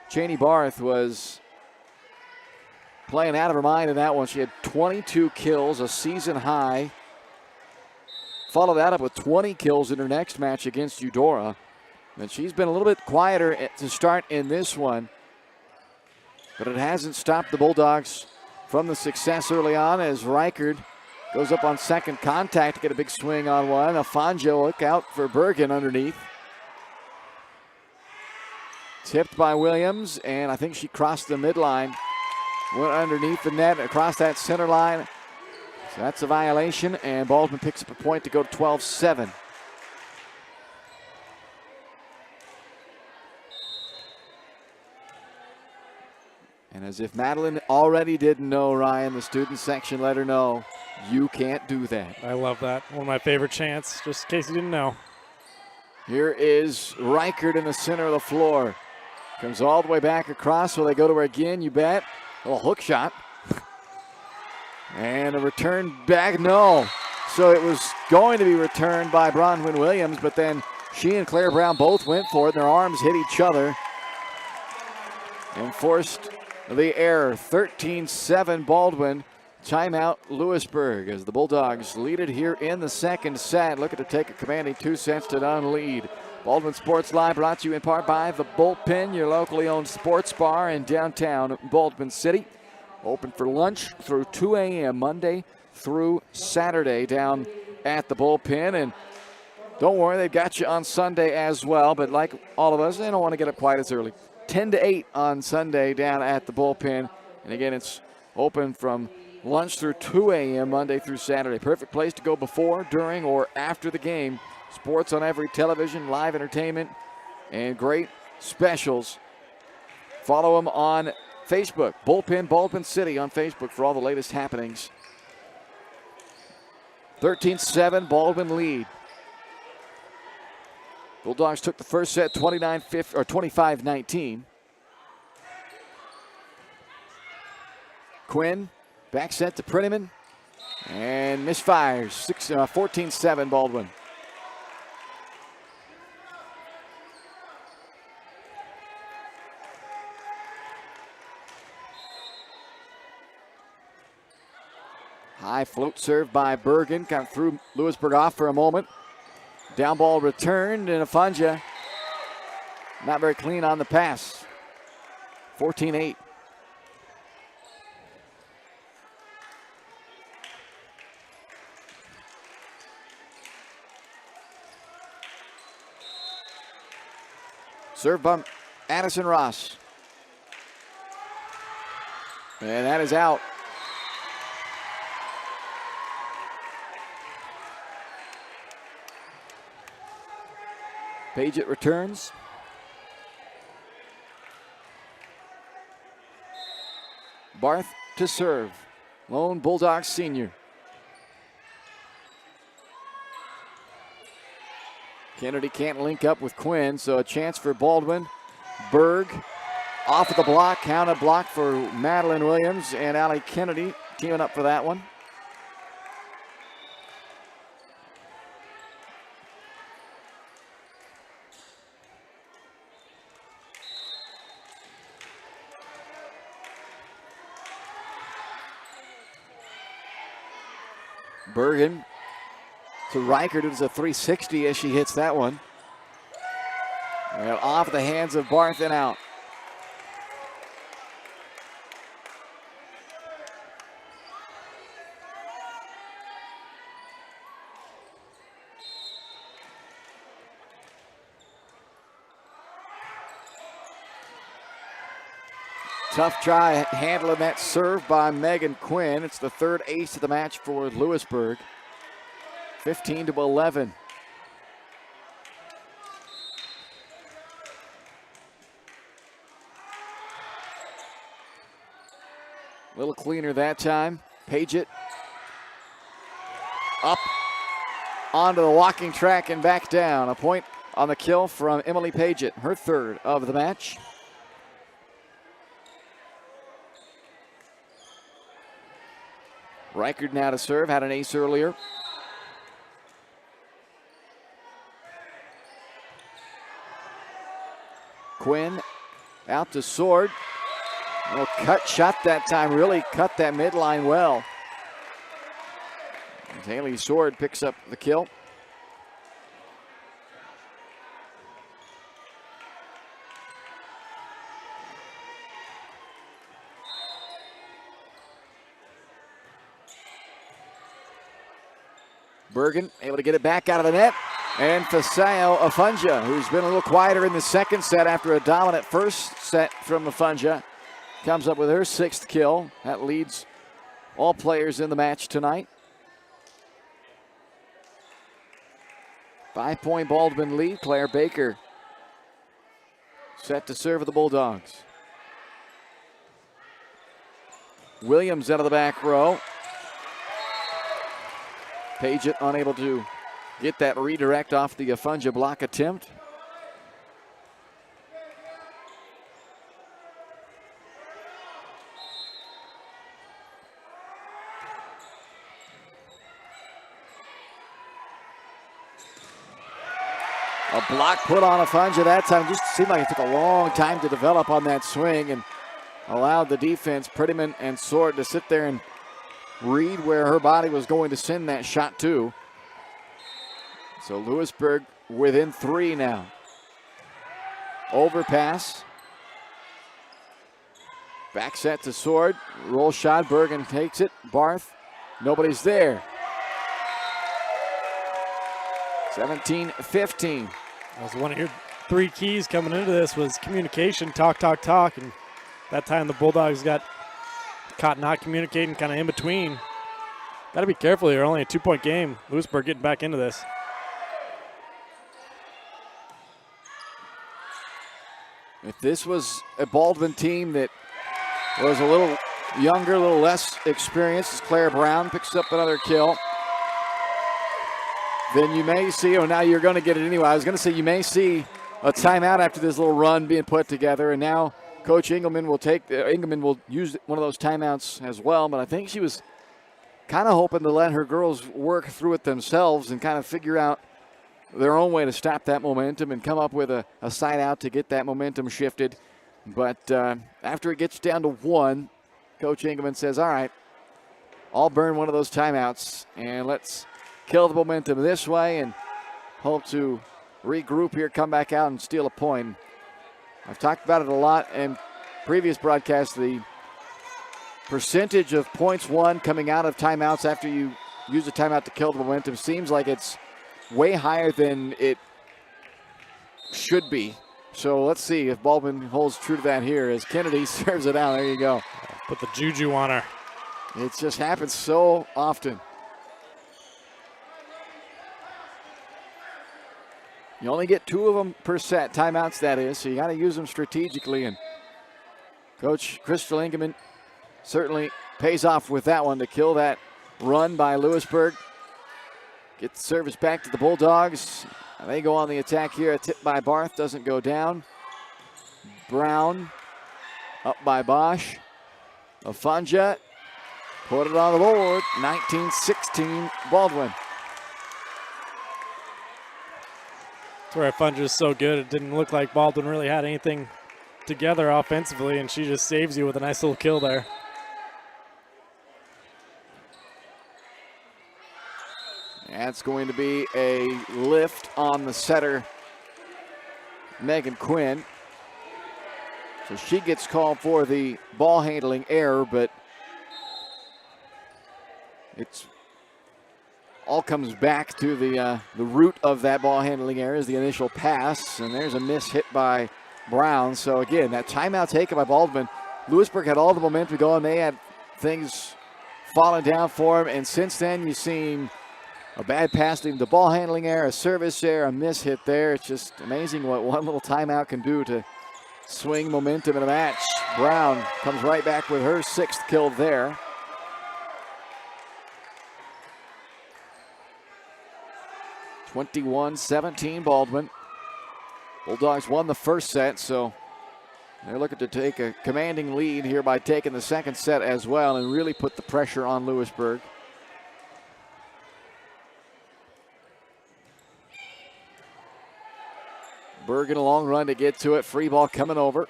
Cheney Barth was playing out of her mind in that one. She had 22 kills, a season high. Followed that up with 20 kills in her next match against Eudora. And she's been a little bit quieter to start in this one. But it hasn't stopped the Bulldogs from the success early on as Reichard goes up on second contact to get a big swing on one. Afonja, look out for Bergen underneath. Tipped by Williams, and I think she crossed the midline. Went underneath the net, across that center line. So that's a violation, and Baldwin picks up a point to go to 12-7. And as if Madeline already didn't know, Ryan, the student section let her know, you can't do that. I love that. One of my favorite chants, just in case you didn't know. Here is Reichard in the center of the floor. Comes all the way back across. Will they go to her again? You bet. A little hook shot. And a return back. No. So it was going to be returned by Bronwyn Williams, but then she and Claire Brown both went for it. And their arms hit each other and forced the error. 13-7 Baldwin. Timeout Louisburg as the Bulldogs lead it here in the second set. Looking to take a commanding 2-0 lead. Baldwin Sports Live brought to you in part by The Bullpen, your locally owned sports bar in downtown Baldwin City. Open for lunch through 2 a.m. Monday through Saturday down at The Bullpen. And don't worry, they've got you on Sunday as well. But like all of us, they don't want to get up quite as early. 10 to 8 on Sunday down at The Bullpen. And again, it's open from lunch through 2 a.m. Monday through Saturday. Perfect place to go before, during, or after the game. Sports on every television, live entertainment, and great specials. Follow them on Facebook. Bullpen Baldwin City on Facebook for all the latest happenings. 13-7, Baldwin lead. Bulldogs took the first set 25-19. Quinn, back set to Prettyman, and misfires. 14-7 Baldwin. High float serve by Bergen. Kind of threw Louisburg off for a moment. Down ball returned, and Afonja not very clean on the pass. 14-8. Serve by Addison Ross. And that is out. Paget returns. Barth to serve. Lone Bulldogs senior. Kennedy can't link up with Quinn, so a chance for Baldwin. Berg off of the block, counted block for Madeline Williams and Allie Kennedy teaming up for that one. Bergen to Reichert, who does a 360 as she hits that one. And off the hands of Barth and out. Tough try handling that serve by Megan Quinn. It's the third ace of the match for Louisburg. 15-11. A little cleaner that time. Paget up onto the walking track and back down. A point on the kill from Emily Paget, her third of the match. Reichert now to serve, had an ace earlier. Quinn out to Sword. Well, cut shot that time, really cut that midline well. Haley Sword picks up the kill. Bergen able to get it back out of the net. And Fasayo Afunja, who's been a little quieter in the second set after a dominant first set from Afunja, comes up with her sixth kill. That leads all players in the match tonight. 5-point Baldwin lead. Claire Baker set to serve for the Bulldogs. Williams out of the back row. Paget unable to get that redirect off the Afunja block attempt. A block put on Afunja that time. Just seemed like it took a long time to develop on that swing and allowed the defense, Prettyman and Sword, to sit there and read where her body was going to send that shot to. So Louisburg within 3 now. Overpass. Back set to Sword. Roll shot. Bergen takes it. Barth. Nobody's there. 17-15. That was one of your 3 keys coming into this was communication, talk. And that time the Bulldogs got caught not communicating, kind of in between. Got to be careful here. Only a 2-point game. Louisburg getting back into this. If this was a Baldwin team that was a little younger, a little less experienced, as Claire Brown picks up another kill, then you may see, now you're going to get it anyway. I was going to say you may see a timeout after this little run being put together, and now Coach Engelman will use one of those timeouts as well, but I think she was kind of hoping to let her girls work through it themselves and kind of figure out their own way to stop that momentum and come up with a side out to get that momentum shifted. But after it gets down to 1, Coach Engelman says, all right, I'll burn one of those timeouts and let's kill the momentum this way and hope to regroup here, come back out and steal a point. I've talked about it a lot in previous broadcasts, the percentage of points won coming out of timeouts after you use a timeout to kill the momentum seems like it's way higher than it should be. So let's see if Baldwin holds true to that here as Kennedy serves it out. There you go. Put the juju on her. It just happens so often. You only get 2 of them per set, timeouts that is, so you got to use them strategically. And Coach Crystal Engelman certainly pays off with that one to kill that run by Louisburg. Get the service back to the Bulldogs. They go on the attack here. A tip by Barth doesn't go down. Brown up by Bosch. Afunja put it on the board. 19-16 Baldwin. That's where Afunja is so good. It didn't look like Baldwin really had anything together offensively, and she just saves you with a nice little kill there. That's going to be a lift on the setter, Megan Quinn. So she gets called for the ball handling error, but it's all comes back to the root of that ball handling error is the initial pass, and there's a miss hit by Brown. So again, that timeout taken by Baldwin. Louisburg had all the momentum going. They had things falling down for them, and since then you've seen a bad pass leading to ball handling error, a service error, a miss hit there. It's just amazing what one little timeout can do to swing momentum in a match. Brown comes right back with her 6th kill there. (21-17) Baldwin. Bulldogs won the first set, so they're looking to take a commanding lead here by taking the second set as well and really put the pressure on Louisburg. Bergen a long run to get to it. Free ball coming over.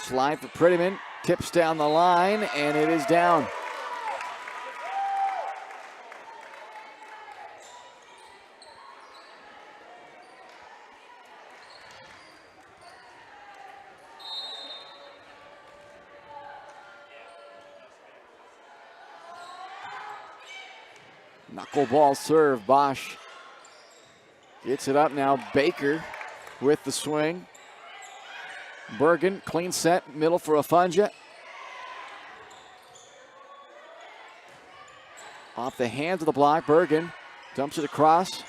Slide for Prettyman. Tips down the line, and it is down. Knuckleball serve. Bosch gets it up now. Baker with the swing. Bergen, clean set, middle for Afunja. Off the hands of the block, Bergen dumps it across.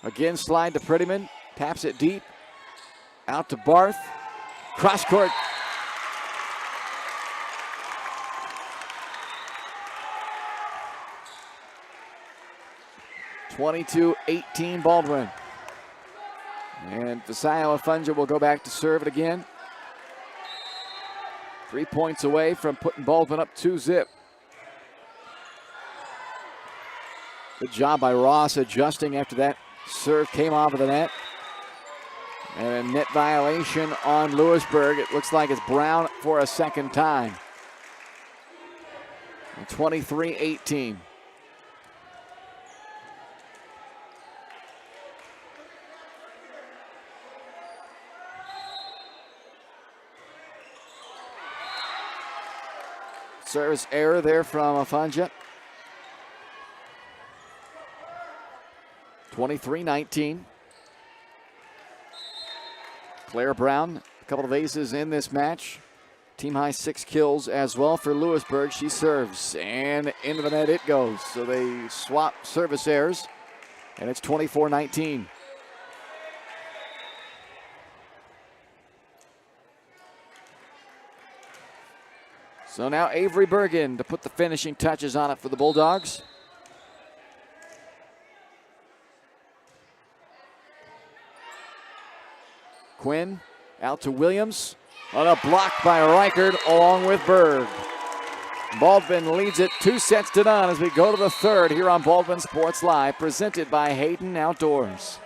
Again, slide to Prettyman, taps it deep. Out to Barth. Cross court. (22-18) Baldwin. And Visayo Afunja will go back to serve it again. 3 points away from putting Baldwin up 2-0. Good job by Ross adjusting after that serve came off of the net. And a net violation on Louisburg. It looks like it's Brown for a second time. 23-18. Service error there from Afunja. 23-19. Claire Brown, a couple of aces in this match. Team high 6 kills as well for Louisburg. She serves, and into the net it goes. So they swap service errors, and it's 24-19. So now Avery Bergen to put the finishing touches on it for the Bulldogs. Quinn out to Williams on a block by Reichert along with Berg. Baldwin leads it 2-0 as we go to the third here on Baldwin Sports Live, presented by Hayden Outdoors.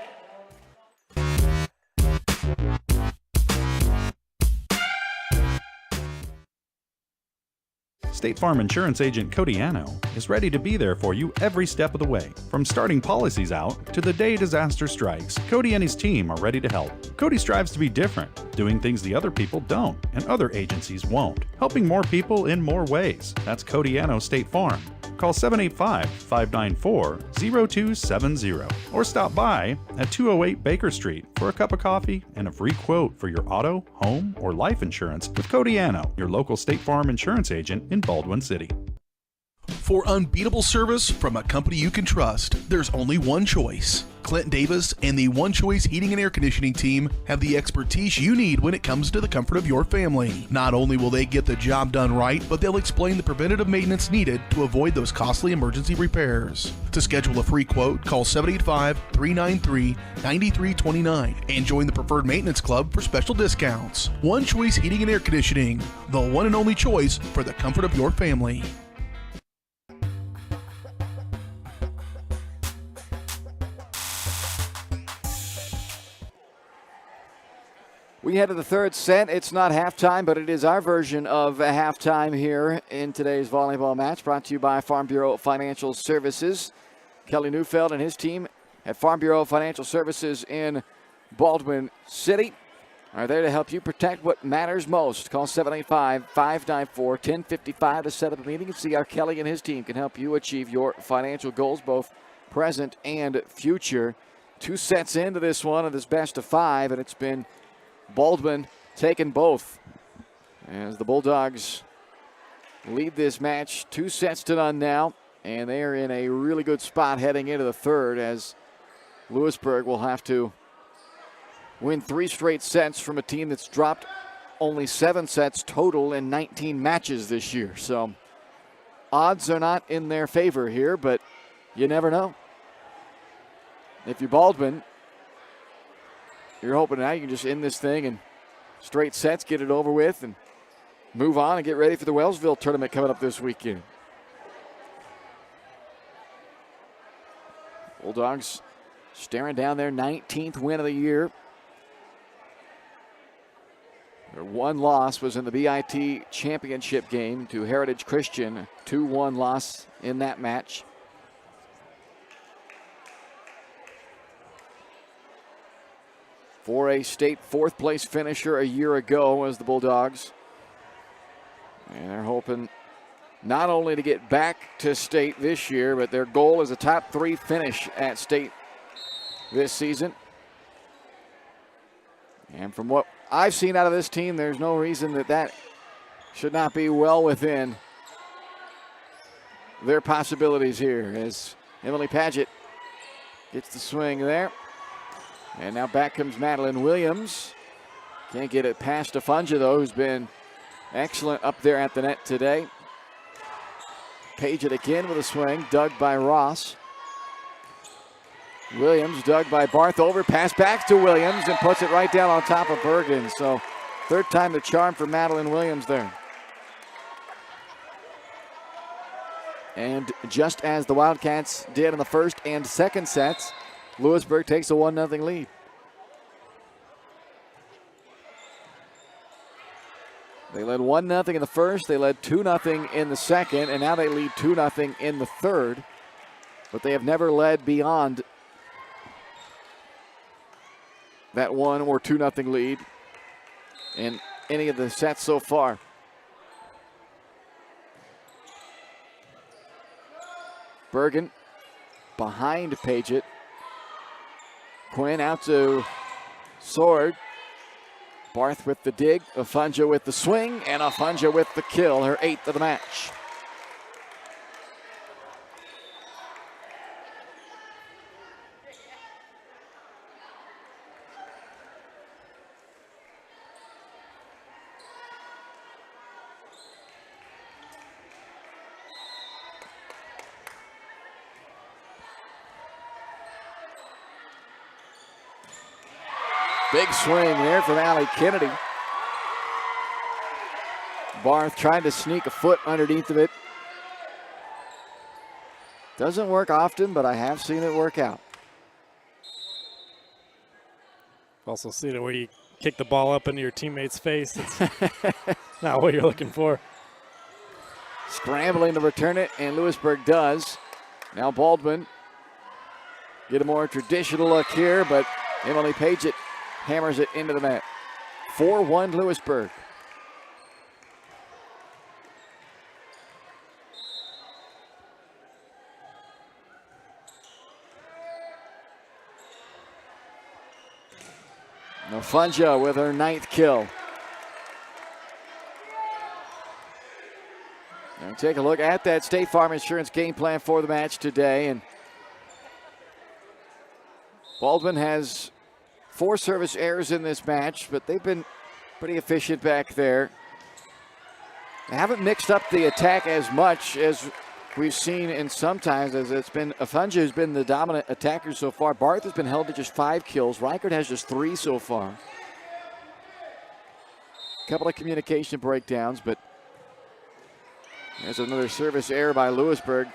State Farm Insurance Agent Cody Anno is ready to be there for you every step of the way. From starting policies out to the day disaster strikes, Cody and his team are ready to help. Cody strives to be different, doing things the other people don't and other agencies won't, helping more people in more ways. That's Cody Anno State Farm. Call 785-594-0270 or stop by at 208 Baker Street for a cup of coffee and a free quote for your auto, home, or life insurance with Cody Anno, your local State Farm insurance agent in Baldwin City. For unbeatable service from a company you can trust, there's only one choice. Clint Davis and the One Choice Heating and Air Conditioning team have the expertise you need when it comes to the comfort of your family. Not only will they get the job done right, but they'll explain the preventative maintenance needed to avoid those costly emergency repairs. To schedule a free quote, call 785-393-9329 and join the Preferred Maintenance Club for special discounts. One Choice Heating and Air Conditioning, the one and only choice for the comfort of your family. We head to the third set. It's not halftime, but it is our version of a halftime here in today's volleyball match, brought to you by Farm Bureau Financial Services. Kelly Neufeld and his team at Farm Bureau Financial Services in Baldwin City are there to help you protect what matters most. Call 785-594-1055 to set up a meeting and see how Kelly and his team can help you achieve your financial goals, both present and future. 2 sets into this one of this best of 5, and it's been Baldwin taking both as the Bulldogs lead this match 2-0 now, and they are in a really good spot heading into the third, as Louisburg will have to win 3 straight sets from a team that's dropped only 7 sets total in 19 matches this year. So odds are not in their favor here, but you never know. If you're Baldwin, you're hoping now you can just end this thing in straight sets, get it over with, and move on and get ready for the Wellsville tournament coming up this weekend. Bulldogs staring down their 19th win of the year. Their one loss was in the BIT championship game to Heritage Christian, 2-1 loss in that match. For a state 4th place finisher a year ago was the Bulldogs. And they're hoping not only to get back to state this year, but their goal is a top 3 finish at state this season. And from what I've seen out of this team, there's no reason that should not be well within their possibilities here, as Emily Paget gets the swing there. And now back comes Madeline Williams. Can't get it past Afunja, though, who's been excellent up there at the net today. Paget again with a swing, dug by Ross. Williams dug by Barth, over, pass back to Williams, and puts it right down on top of Bergen. So 3rd time the charm for Madeline Williams there. And just as the Wildcats did in the first and second sets, Louisburg takes a 1-0 lead. They led 1-0 in the first, they led 2-0 in the second, and now they lead 2-0 in the third. But they have never led beyond that 1 or 2-0 lead in any of the sets so far. Bergen behind Paget. Quinn out to Sword. Barth with the dig, Afunja with the swing, and Afunja with the kill, her 8th of the match. Big swing there from Allie Kennedy. Barth trying to sneak a foot underneath of it. Doesn't work often, but I have seen it work out. Also seen it where you kick the ball up into your teammate's face. It's not what you're looking for. Scrambling to return it, and Louisburg does. Now Baldwin get a more traditional look here, but Emily Paget hammers it into the net. 4-1 Louisburg. Afunja with her 9th kill. Now take a look at that State Farm Insurance game plan for the match today. And Baldwin has 4 service errors in this match, but they've been pretty efficient back there. They haven't mixed up the attack as much as we've seen in some times, as it's been Afunja who's been the dominant attacker so far. Barth has been held to just 5 kills. Reichert has just 3 so far. A couple of communication breakdowns, but there's another service error by Louisburg.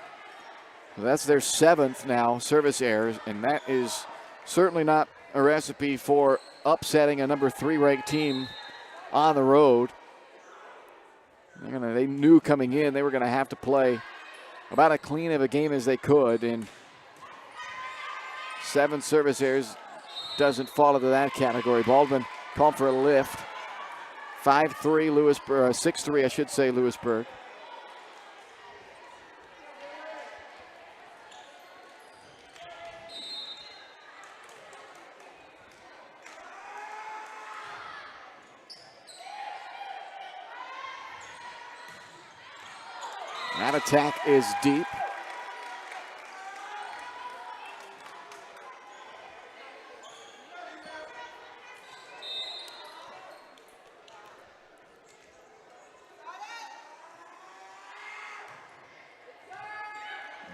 That's their 7th now service error, and that is certainly not a recipe for upsetting a number 3 ranked team on the road. They knew coming in they were going to have to play about as clean of a game as they could, and 7 service errors doesn't fall into that category. Baldwin called for a lift. 5-3 Louisburg, 6-3 I should say Louisburg. That attack is deep.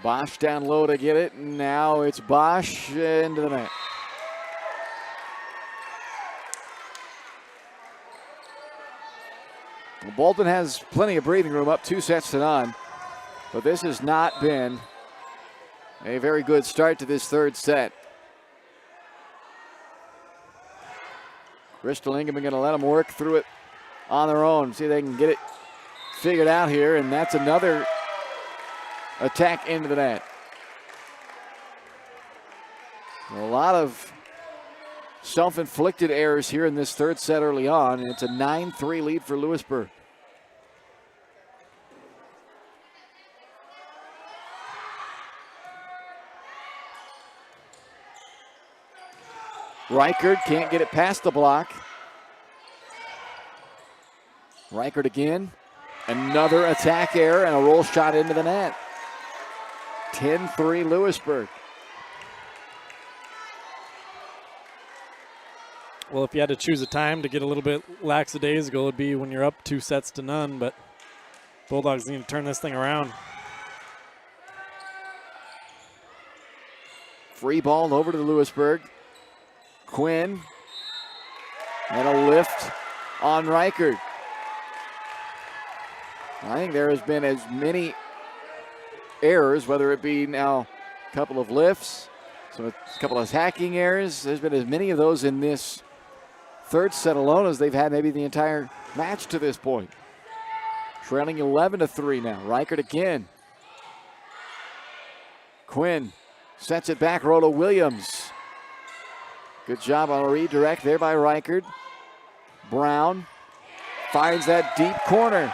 Bosch down low to get it. Now it's Bosch into the net. Well, Baldwin has plenty of breathing room, up 2-0. But this has not been a very good start to this 3rd set. Bristol Ingham are going to let them work through it on their own. See if they can get it figured out here. And that's another attack into the net. A lot of self-inflicted errors here in this 3rd set early on. And it's a 9-3 lead for Louisburg. Reichert can't get it past the block. Reichert again. Another attack error and a roll shot into the net. 10-3 Louisburg. Well, if you had to choose a time to get a little bit lackadaisical, it'd be when you're up 2-0, but Bulldogs need to turn this thing around. Free ball over to Louisburg. Quinn, and a lift on Reichert. I think there has been as many errors, whether it be now a couple of lifts, so a couple of hacking errors. There's been as many of those in this 3rd set alone as they've had maybe the entire match to this point. Trailing 11-3 now. Reichert again. Quinn sets it back. Rhoda Williams. Good job on a redirect there by Reichert. Brown finds that deep corner.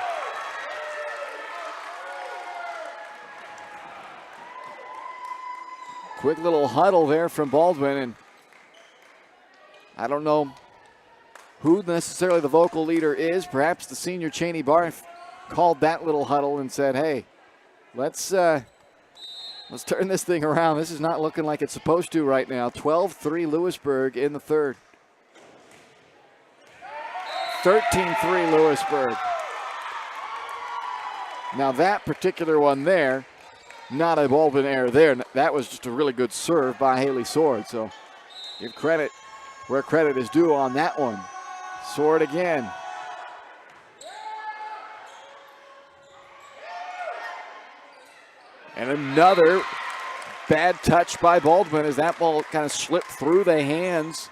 Quick little huddle there from Baldwin, and I don't know who necessarily the vocal leader is. Perhaps the senior Cheney Barth called that little huddle and said, hey, let's turn this thing around. This is not looking like it's supposed to right now. 12-3 Louisburg in the 3rd. 13-3 Louisburg. Now that particular one there, not a Baldwin error there. That was just a really good serve by Haley Sword. So give credit where credit is due on that one. Sword again. And another bad touch by Baldwin as that ball kind of slipped through the hands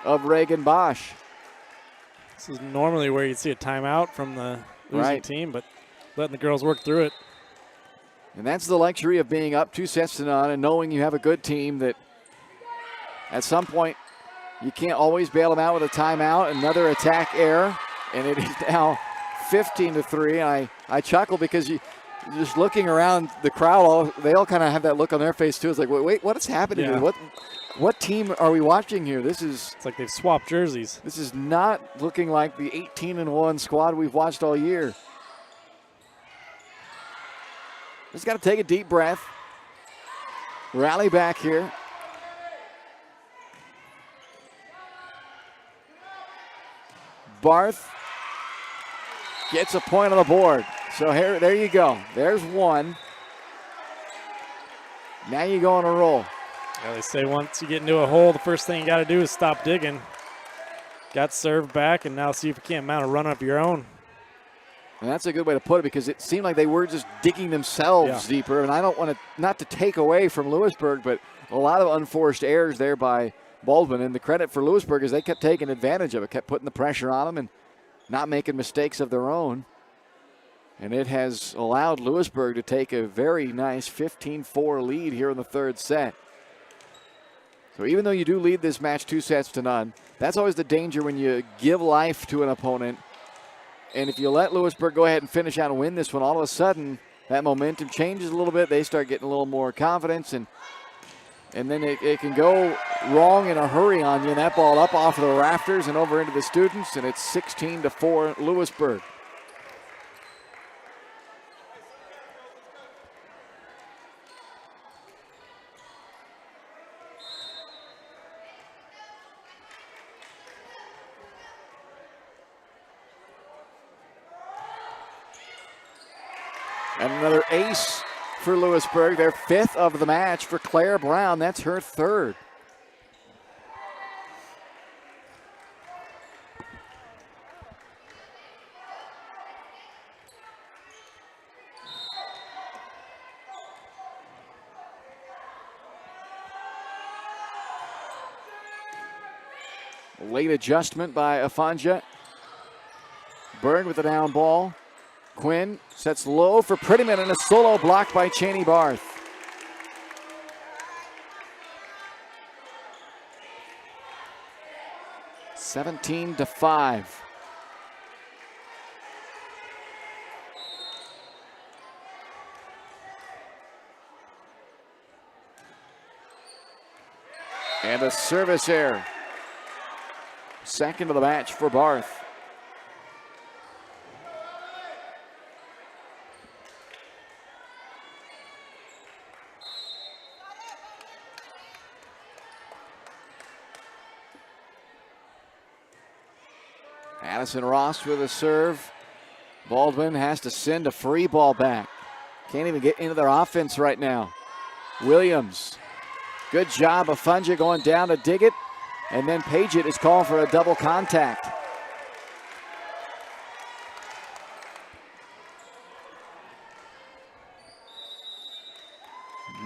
of Reagan Bosch. This is normally where you'd see a timeout from the losing team, but letting the girls work through it. And that's the luxury of being up 2-0 and knowing you have a good team that at some point you can't always bail them out with a timeout. Another attack error, and it is now 15-3. And I chuckle because just looking around the crowd, they all kind of have that look on their face too. It's like, wait, what is happening here? What team are we watching here? It's like they've swapped jerseys. This is not looking like the 18-1 squad we've watched all year. Just got to take a deep breath, rally back here. Barth gets a point on the board. So there you go. There's one. Now you go on a roll. Yeah, they say once you get into a hole, the first thing you got to do is stop digging. Got served back, and now see if you can't mount a run of your own. And that's a good way to put it, because it seemed like they were just digging themselves deeper. And I don't want to, not to take away from Louisburg, but a lot of unforced errors there by Baldwin. And the credit for Louisburg is they kept taking advantage of it, kept putting the pressure on them and not making mistakes of their own. And it has allowed Louisburg to take a very nice 15-4 lead here in the third set. So even though you do lead this match 2-0, that's always the danger when you give life to an opponent. And if you let Louisburg go ahead and finish out and win this one, all of a sudden that momentum changes a little bit. They start getting a little more confidence, and then it can go wrong in a hurry on you. And that ball up off of the rafters and over into the students, and it's 16-4 Louisburg. And another ace for Louisburg, their fifth of the match for Claire Brown. That's her third. Late adjustment by Afanja. Berg with the down ball. Quinn sets low for Prettyman, and a solo block by Cheney Barth. $17-5. And a service error. Second of the match for Barth. Addison Ross with a serve. Baldwin has to send a free ball back. Can't even get into their offense right now. Williams. Good job of Funja going down to dig it. And then Paget is calling for a double contact.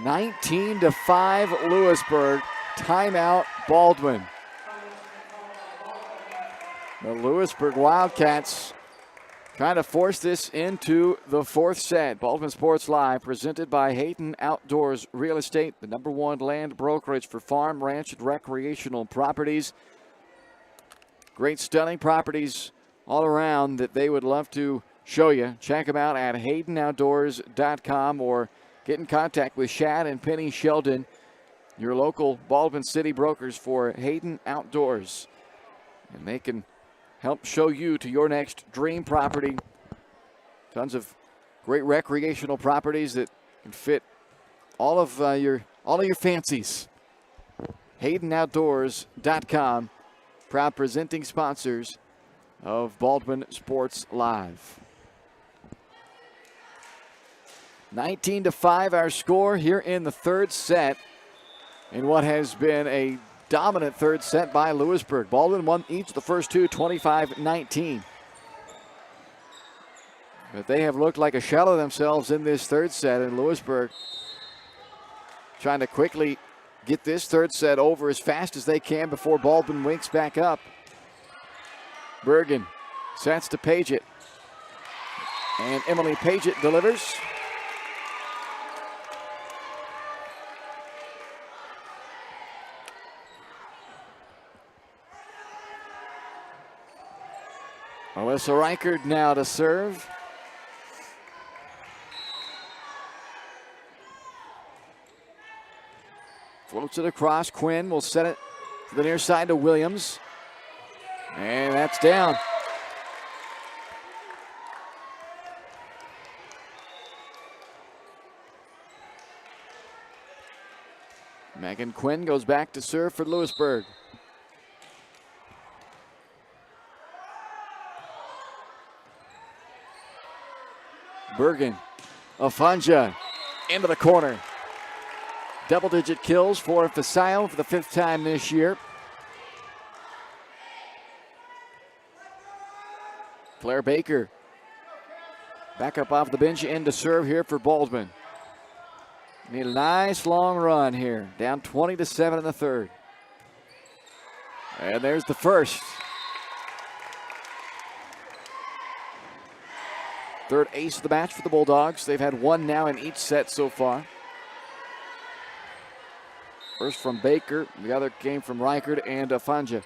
$19-5 Louisburg. Timeout Baldwin. The Louisburg Wildcats trying to force this into the fourth set. Baldwin Sports Live, presented by Hayden Outdoors Real Estate, the #1 land brokerage for farm, ranch, and recreational properties. Great, stunning properties all around that they would love to show you. Check them out at HaydenOutdoors.com or get in contact with Shad and Penny Sheldon, your local Baldwin City brokers for Hayden Outdoors. And they can help show you to your next dream property. Tons of great recreational properties that can fit all of your fancies. HaydenOutdoors.com, proud presenting sponsors of Baldwin Sports Live. 19-5 our score here in the third set, in what has been a dominant third set by Louisburg. Baldwin won each of the first two, 25-19. But they have looked like a shell of themselves in this third set, and Louisburg trying to quickly get this third set over as fast as they can before Baldwin wakes back up. Bergen sets to Paget, and Emily Paget delivers. Alyssa Reichard now to serve. Floats it across. Quinn will set it to the near side to Williams. And that's down. Megan Quinn goes back to serve for Louisburg. Bergen, Afonja into the corner. Double-digit kills for Fisayo for the 5th time this year. Claire Baker back up off the bench in to serve here for Baldwin. Need a nice long run here. Down 20-7 in the 3rd. And there's the first. 3rd ace of the match for the Bulldogs. They've had 1 now in each set so far. First from Baker. The other came from Reichert and Afonja.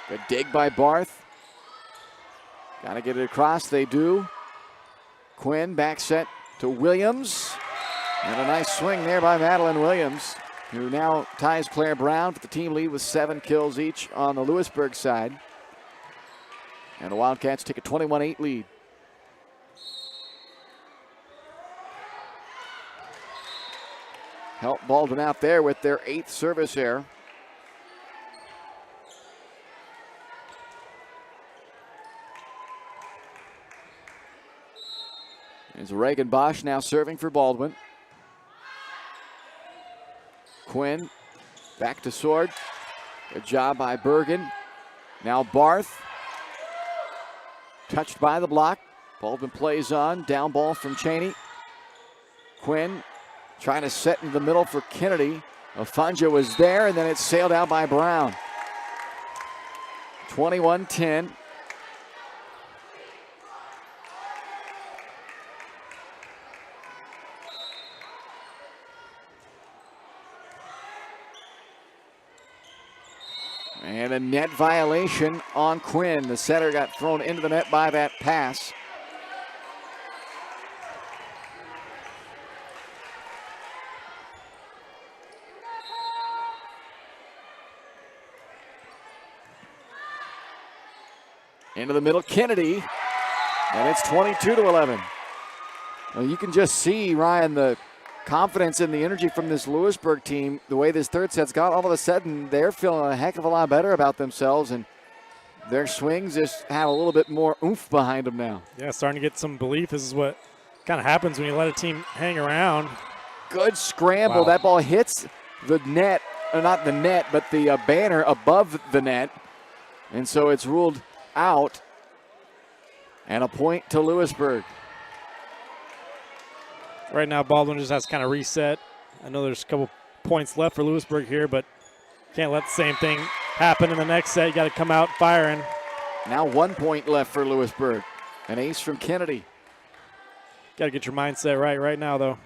Good dig by Barth. Got to get it across. They do. Quinn back set to Williams. And a nice swing there by Madeline Williams, who now ties Claire Brown for the team lead with 7 kills each on the Louisburg side. And the Wildcats take a 21-8 lead. Help Baldwin out there with their 8th service error. It's Reagan Bosch now serving for Baldwin. Quinn back to Sword. Good job by Bergen. Now Barth. Touched by the block. Baldwin plays on. Down ball from Cheney. Quinn trying to set in the middle for Kennedy. Afonja was there, and then it sailed out by Brown. 21-10. And a net violation on Quinn. The setter got thrown into the net by that pass. Into the middle, Kennedy, and it's 22-11. Well, you can just see, Ryan, the confidence and the energy from this Louisburg team, the way this 3rd set's gone. All of a sudden, they're feeling a heck of a lot better about themselves, and their swings just have a little bit more oomph behind them now. Yeah, starting to get some belief. This is what kind of happens when you let a team hang around. Good scramble. Wow. That ball hits the net, or not the net, but the banner above the net, and so it's ruled out, and a point to Louisburg. Right now, Baldwin just has to kind of reset. I know there's a couple points left for Louisburg here, but can't let the same thing happen in the next set. You got to come out firing. Now 1 point left for Louisburg. An ace from Kennedy. Got to get your mindset right now, though.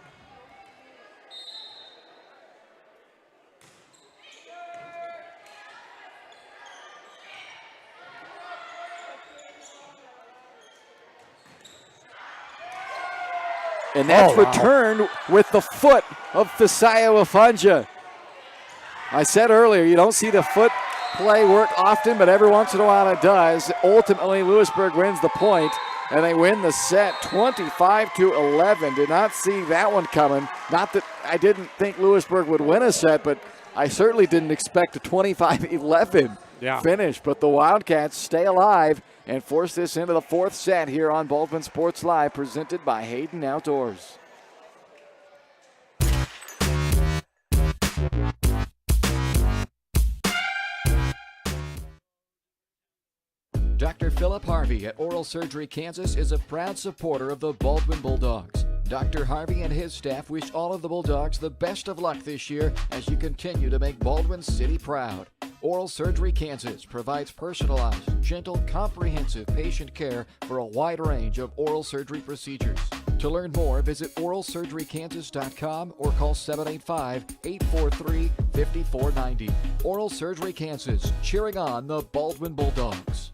And that's returned with the foot of Fisayo Afonja. I said earlier, you don't see the foot play work often, but every once in a while it does. Ultimately, Louisburg wins the point, and they win the set 25-11. Did not see that one coming. Not that I didn't think Louisburg would win a set, but I certainly didn't expect a 25-11 finish. But the Wildcats stay alive and force this into the 4th set here on Baldwin Sports Live, presented by Hayden Outdoors. Dr. Philip Harvey at Oral Surgery Kansas is a proud supporter of the Baldwin Bulldogs. Dr. Harvey and his staff wish all of the Bulldogs the best of luck this year as you continue to make Baldwin City proud. Oral Surgery Kansas provides personalized, gentle, comprehensive patient care for a wide range of oral surgery procedures. To learn more, visit oralsurgerykansas.com or call 785-843-5490. Oral Surgery Kansas, cheering on the Baldwin Bulldogs.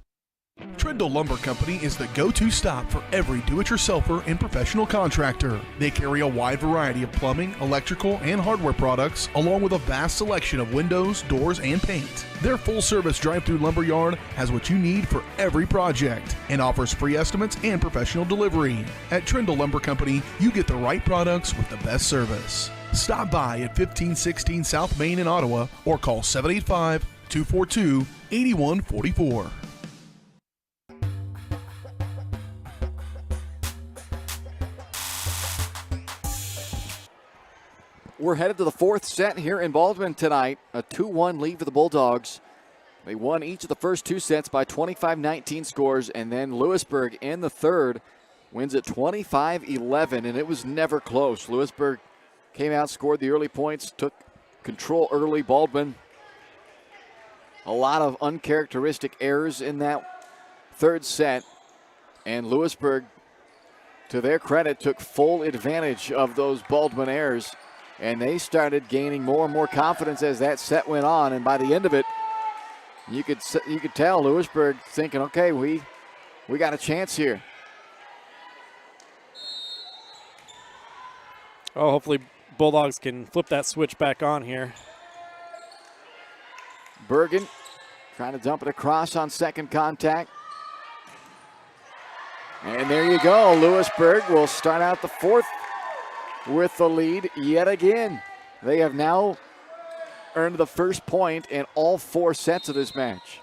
Trindle Lumber Company is the go-to stop for every do-it-yourselfer and professional contractor. They carry a wide variety of plumbing, electrical, and hardware products, along with a vast selection of windows, doors, and paint. Their full-service drive-through lumber yard has what you need for every project and offers free estimates and professional delivery. At Trindle Lumber Company, you get the right products with the best service. Stop by at 1516 South Main in Ottawa or call 785-242-8144. we're headed to the fourth set here in Baldwin tonight. A 2-1 lead for the Bulldogs. They won each of the first two sets by 25-19 scores, and then Louisburg in the third wins at 25-11, and it was never close. Louisburg came out, scored the early points, took control early. Baldwin, a lot of uncharacteristic errors in that third set, and Louisburg, to their credit, took full advantage of those Baldwin errors, and they started gaining more and more confidence as that set went on, and by the end of it, you could tell Louisburg thinking, okay, we got a chance here. Oh, hopefully Bulldogs can flip that switch back on here. Bergen trying to dump it across on second contact. And there you go. Louisburg will start out the fourth with the lead yet again. They have now earned the first point in all four sets of this match.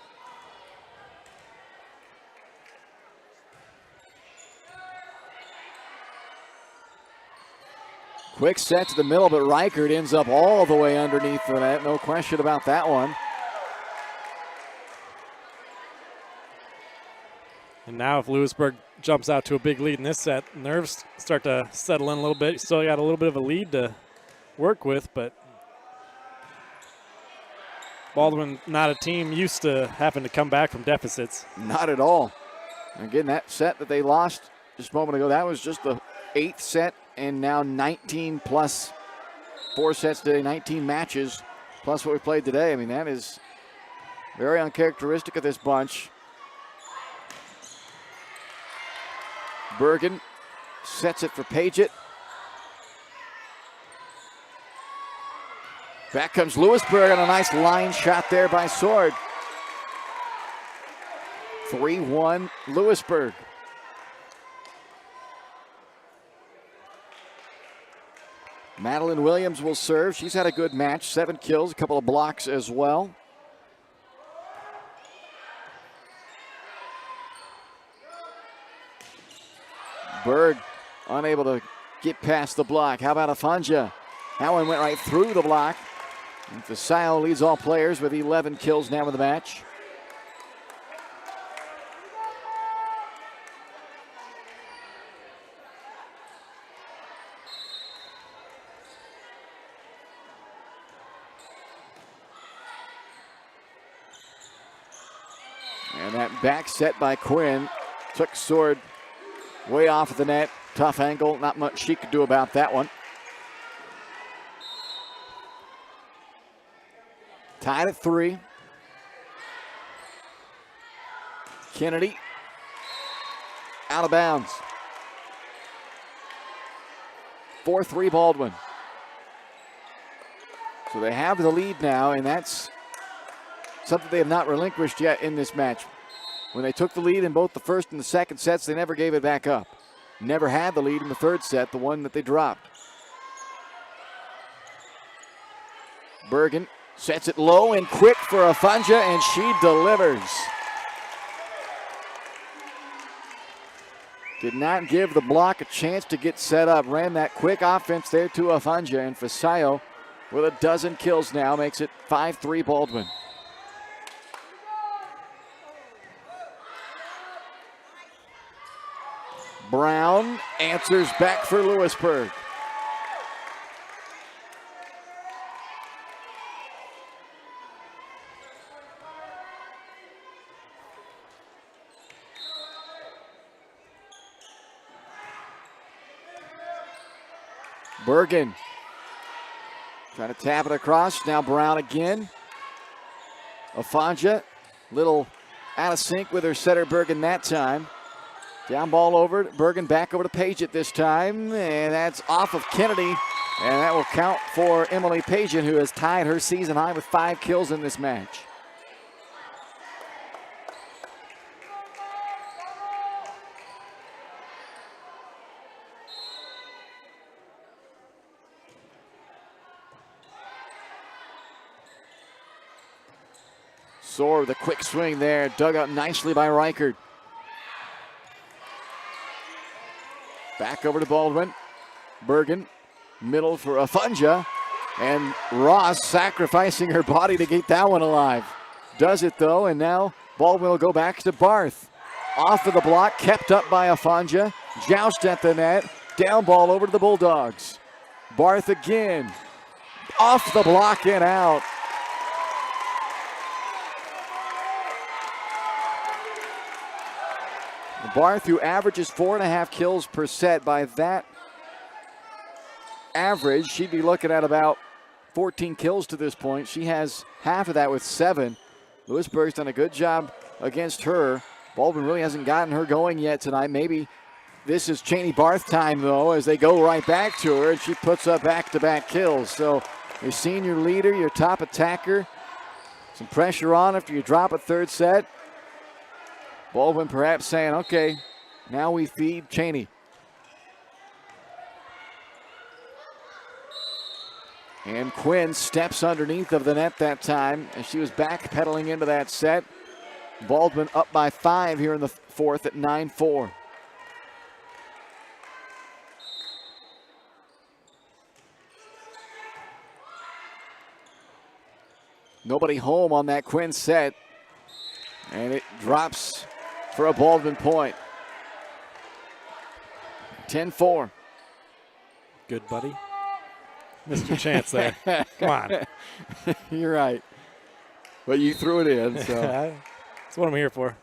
Quick set to the middle, but Reichert ends up all the way underneath the net. No question about that one. And now if Louisburg jumps out to a big lead in this set, nerves start to settle in a little bit. You still got a little bit of a lead to work with, but Baldwin not a team used to having to come back from deficits. Not at all. Again, that set that they lost just a moment ago, that was just the 8th set, and now 19 plus 4 sets today, 19 matches plus what we played today. I mean, that is very uncharacteristic of this bunch. Bergen sets it for Paget. Back comes Louisburg on a nice line shot there by Sword. 3-1 Louisburg. Madeline Williams will serve. She's had a good match, 7 kills, a couple of blocks as well. Berg unable to get past the block. How about Afanja? That one went right through the block. And Fasao leads all players with 11 kills now in the match. And that back set by Quinn took Sword way off of the net. Tough angle. Not much she could do about that one. Tied at 3. Kennedy out of bounds. 4-3 Baldwin. So they have the lead now, and that's something they have not relinquished yet in this match. When they took the lead in both the first and the second sets, they never gave it back up. Never had the lead in the third set, the one that they dropped. Bergen sets it low and quick for Afanja, and she delivers. Did not give the block a chance to get set up. Ran that quick offense there to Afanja, and Fasao with a dozen kills now makes it 5-3 Baldwin. Brown answers back for Louisburg. Bergen trying to tap it across. Now Brown again. Afanja, little out of sync with her setter Bergen that time. Down ball over, Bergen back over to Paget this time, and that's off of Kennedy, and that will count for Emily Paget, who has tied her season high with 5 kills in this match. Soar with a quick swing there, dug up nicely by Reichert. Back over to Baldwin. Bergen, middle for Afanja. And Ross sacrificing her body to keep that one alive. Does it though, and now Baldwin will go back to Barth. Off of the block, kept up by Afanja. Joust at the net. Down ball over to the Bulldogs. Barth again. Off the block and out. Barth, who averages 4.5 kills per set, by that average, she'd be looking at about 14 kills to this point. She has half of that with 7. Louisburg's done a good job against her. Baldwin really hasn't gotten her going yet tonight. Maybe this is Cheney Barth time, though, as they go right back to her, and she puts up back-to-back kills. So your senior leader, your top attacker, some pressure on after you drop a third set. Baldwin perhaps saying, okay, now we feed Cheney. And Quinn steps underneath of the net that time, and she was backpedaling into that set. Baldwin up by 5 here in the fourth at 9-4. Nobody home on that Quinn set, and it drops for a Baldwin point. 10-4. Good, buddy. Missed your chance there. Come on. You're right. But you threw it in. So. That's what I'm here for.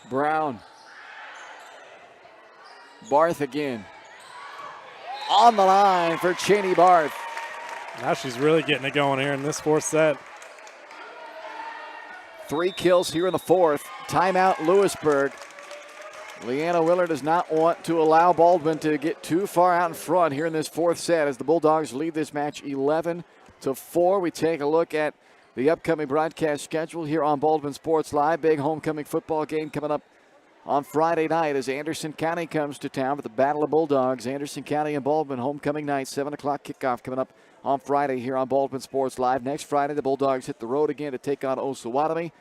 Brown. Barth again. On the line for Cheney Barth. Now she's really getting it going here in this fourth set. 3 kills here in the fourth. Timeout Louisburg. Leanna Willard does not want to allow Baldwin to get too far out in front here in this fourth set as the Bulldogs lead this match 11-4. We take a look at the upcoming broadcast schedule here on Baldwin Sports Live. Big homecoming football game coming up on Friday night as Anderson County comes to town for the Battle of Bulldogs. Anderson County and Baldwin homecoming night, 7 o'clock kickoff coming up on Friday here on Baldwin Sports Live. Next Friday, the Bulldogs hit the road again to take on Osawatomie.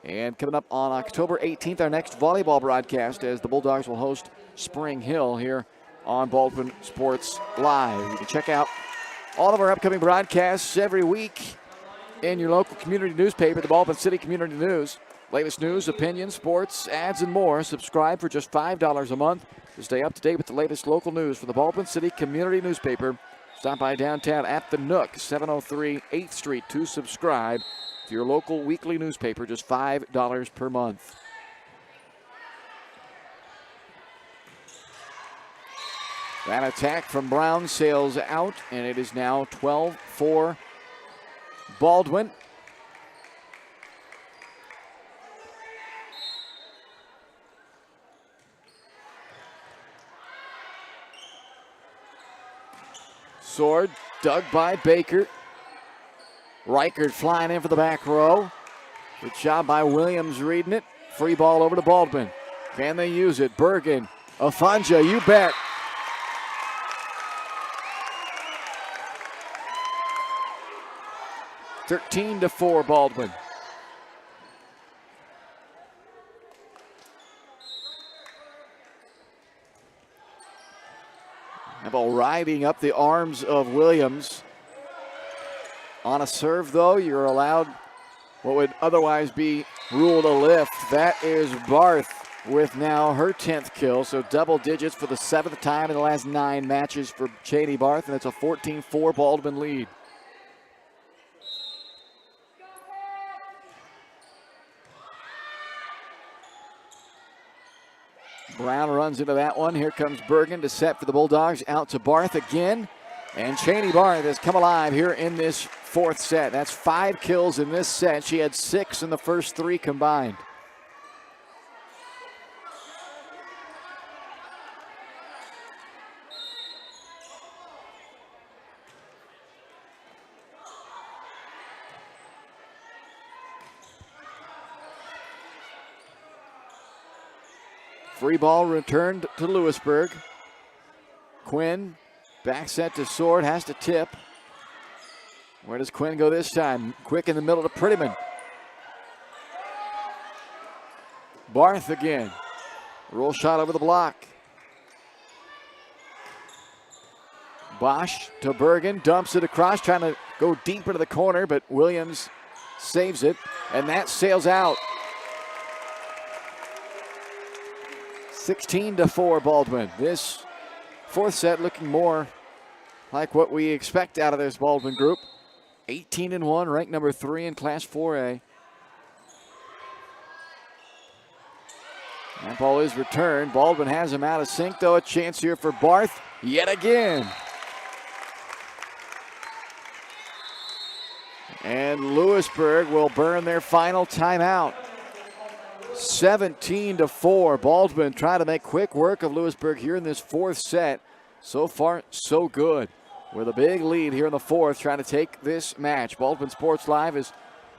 And coming up on October 18th, our next volleyball broadcast as the Bulldogs will host Spring Hill here on Baldwin Sports Live. You can check out all of our upcoming broadcasts every week in your local community newspaper, the Baldwin City Community News. Latest news, opinions, sports, ads, and more. Subscribe for just $5 a month to stay up to date with the latest local news for the Baldwin City Community Newspaper. Stop by downtown at the Nook, 703 8th Street to subscribe to your local weekly newspaper, just $5 per month. That attack from Brown sails out, and it is now 12-4 Baldwin. Sword dug by Baker. Reichert flying in for the back row. Good job by Williams reading it. Free ball over to Baldwin. Can they use it? Bergen. Afanja, you bet. (13-4) Baldwin. That ball riding up the arms of Williams. On a serve, though, you're allowed what would otherwise be ruled a lift. That is Barth with now her 10th kill, so double digits for the 7th time in the last 9 matches for Cheney Barth, and it's a 14-4 Baldwin lead. Brown runs into that one. Here comes Bergen to set for the Bulldogs. Out to Barth again. And Cheney Barth has come alive here in this fourth set. That's 5 kills in this set. She had 6 in the first 3 combined. Free ball returned to Louisburg. Quinn, back set to Sword, has to tip. Where does Quinn go this time? Quick in the middle to Prettyman. Barth again. Roll shot over the block. Bosch to Bergen, dumps it across, trying to go deep into the corner, but Williams saves it, and that sails out. 16-4 Baldwin. This fourth set looking more like what we expect out of this Baldwin group. 18-1, ranked number 3 in Class 4A. That ball is returned. Baldwin has him out of sync, though. A chance here for Barth yet again. And Louisburg will burn their final timeout. 17-4. Baldwin trying to make quick work of Louisburg here in this fourth set. So far, so good. With a big lead here in the fourth, trying to take this match. Baldwin Sports Live is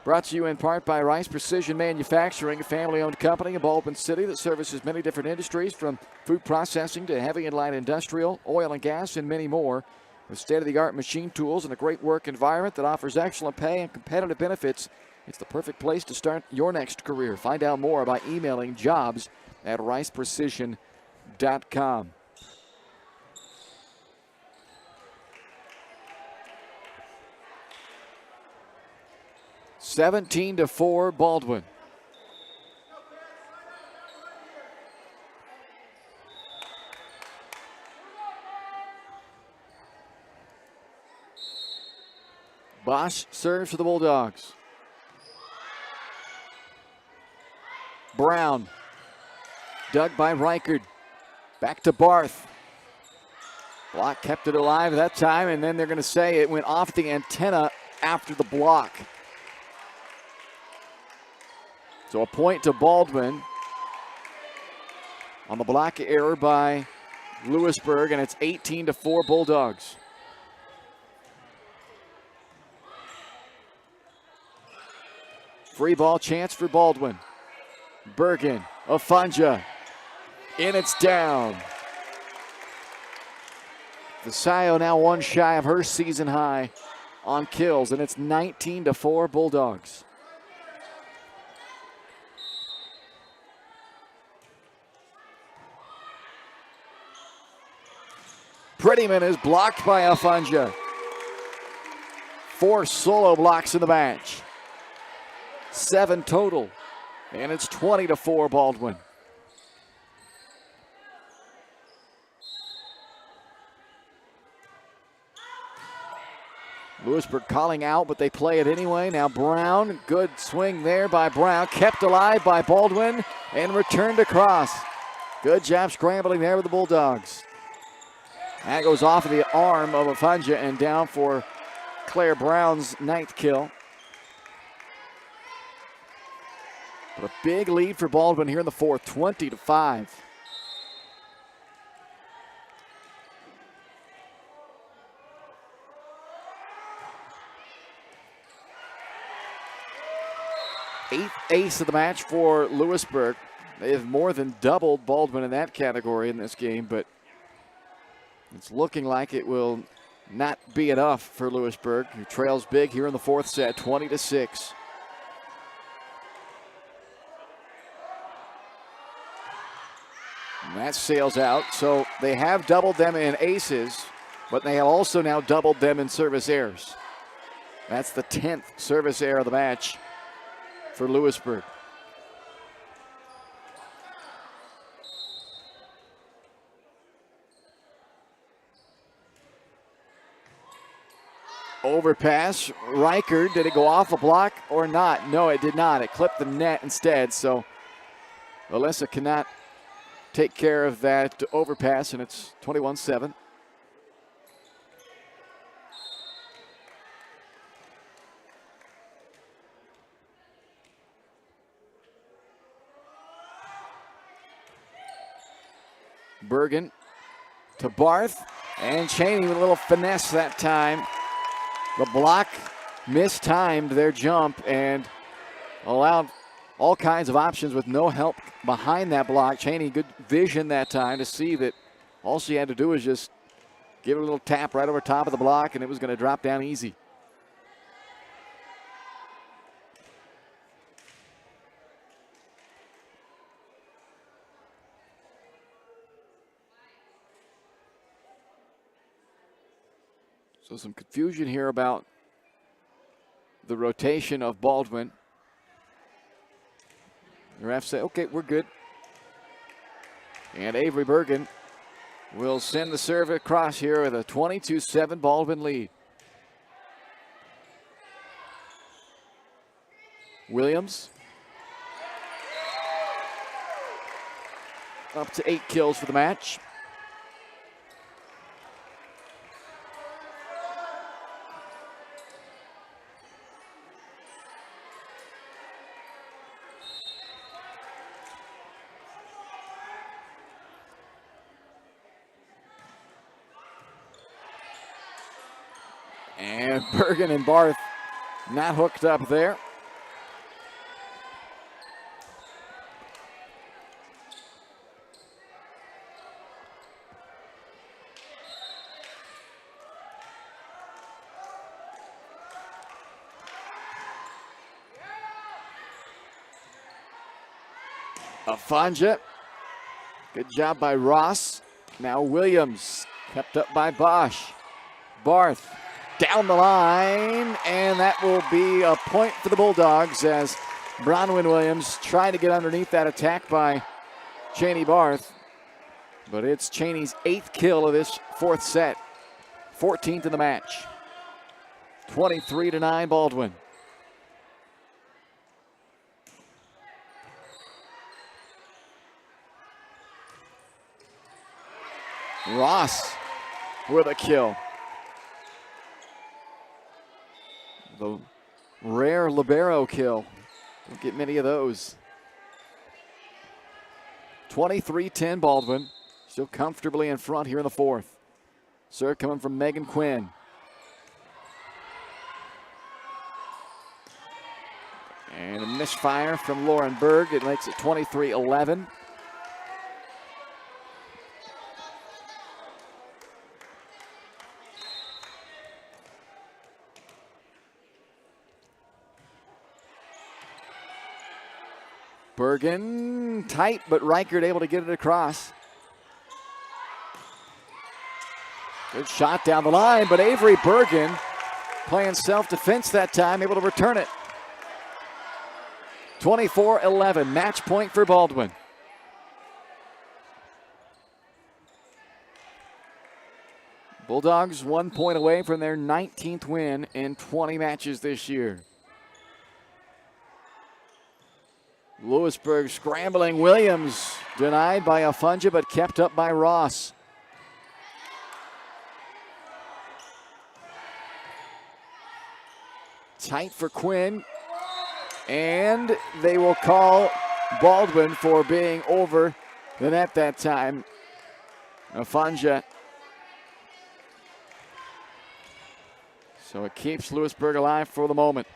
brought to you in part by Rice Precision Manufacturing, a family-owned company in Baldwin City that services many different industries, from food processing to heavy and light industrial, oil and gas, and many more. With state-of-the-art machine tools and a great work environment that offers excellent pay and competitive benefits, it's the perfect place to start your next career. Find out more by emailing jobs@riceprecision.com. (17-4) Baldwin. Bosch serves for the Bulldogs. Brown. Dug by Reichard. Back to Barth. Block kept it alive that time, and then they're going to say it went off the antenna after the block. So a point to Baldwin on the block error by Louisburg, and it's 18-4 Bulldogs. Free ball chance for Baldwin. Bergen, Afonja, and it's down. Visayo now one shy of her season high on kills, and it's 19-4 Bulldogs. Prettyman is blocked by Afonja. 4 solo blocks in the match. 7 total. And it's 20-4 Baldwin. Louisburg calling out, but they play it anyway. Now Brown, good swing there by Brown. Kept alive by Baldwin and returned across. Good job scrambling there with the Bulldogs. That goes off of the arm of Afonja and down for Claire Brown's 9th kill. But a big lead for Baldwin here in the fourth, 20-5. Eighth ace of the match for Louisburg. They have more than doubled Baldwin in that category in this game, but it's looking like it will not be enough for Louisburg, who trails big here in the fourth set, 20-6. And that sails out, so they have doubled them in aces, but they have also now doubled them in service errors. That's the 10th service error of the match for Louisburg. Overpass, Reichard, did it go off a block or not? No, it did not. It clipped the net instead, so Alyssa cannot take care of that overpass, and it's 21-7. Bergen to Barth, and Cheney with a little finesse that time. The block mistimed their jump and allowed all kinds of options with no help behind that block. Cheney, good vision that time to see that all she had to do was just give it a little tap right over top of the block, and it was going to drop down easy. So some confusion here about the rotation of Baldwin. The refs say, okay, we're good. And Avery Bergen will send the serve across here with a 22-7 Baldwin lead. Williams up to 8 kills for the match. And Bergen and Barth not hooked up there. Afanja. Good job by Ross. Now Williams kept up by Bosch. Barth down the line, and that will be a point for the Bulldogs as Bronwyn Williams tried to get underneath that attack by Cheney Barth. But it's Cheney's 8th kill of this 4th set, 14th in the match. 23-9 Baldwin. Ross with a kill. The rare libero kill. Don't get many of those. 23-10 Baldwin. Still comfortably in front here in the 4th. Serve coming from Megan Quinn. And a misfire from Lauren Berg. It makes it 23-11. Bergen tight, but Reichert able to get it across. Good shot down the line, but Avery Bergen playing self-defense that time, able to return it. 24-11, match point for Baldwin. Bulldogs 1 point away from their 19th win in 20 matches this year. Louisburg scrambling. Williams denied by Afunja, but kept up by Ross. Tight for Quinn. And they will call Baldwin for being over the net that time. Afunja. So it keeps Louisburg alive for the moment.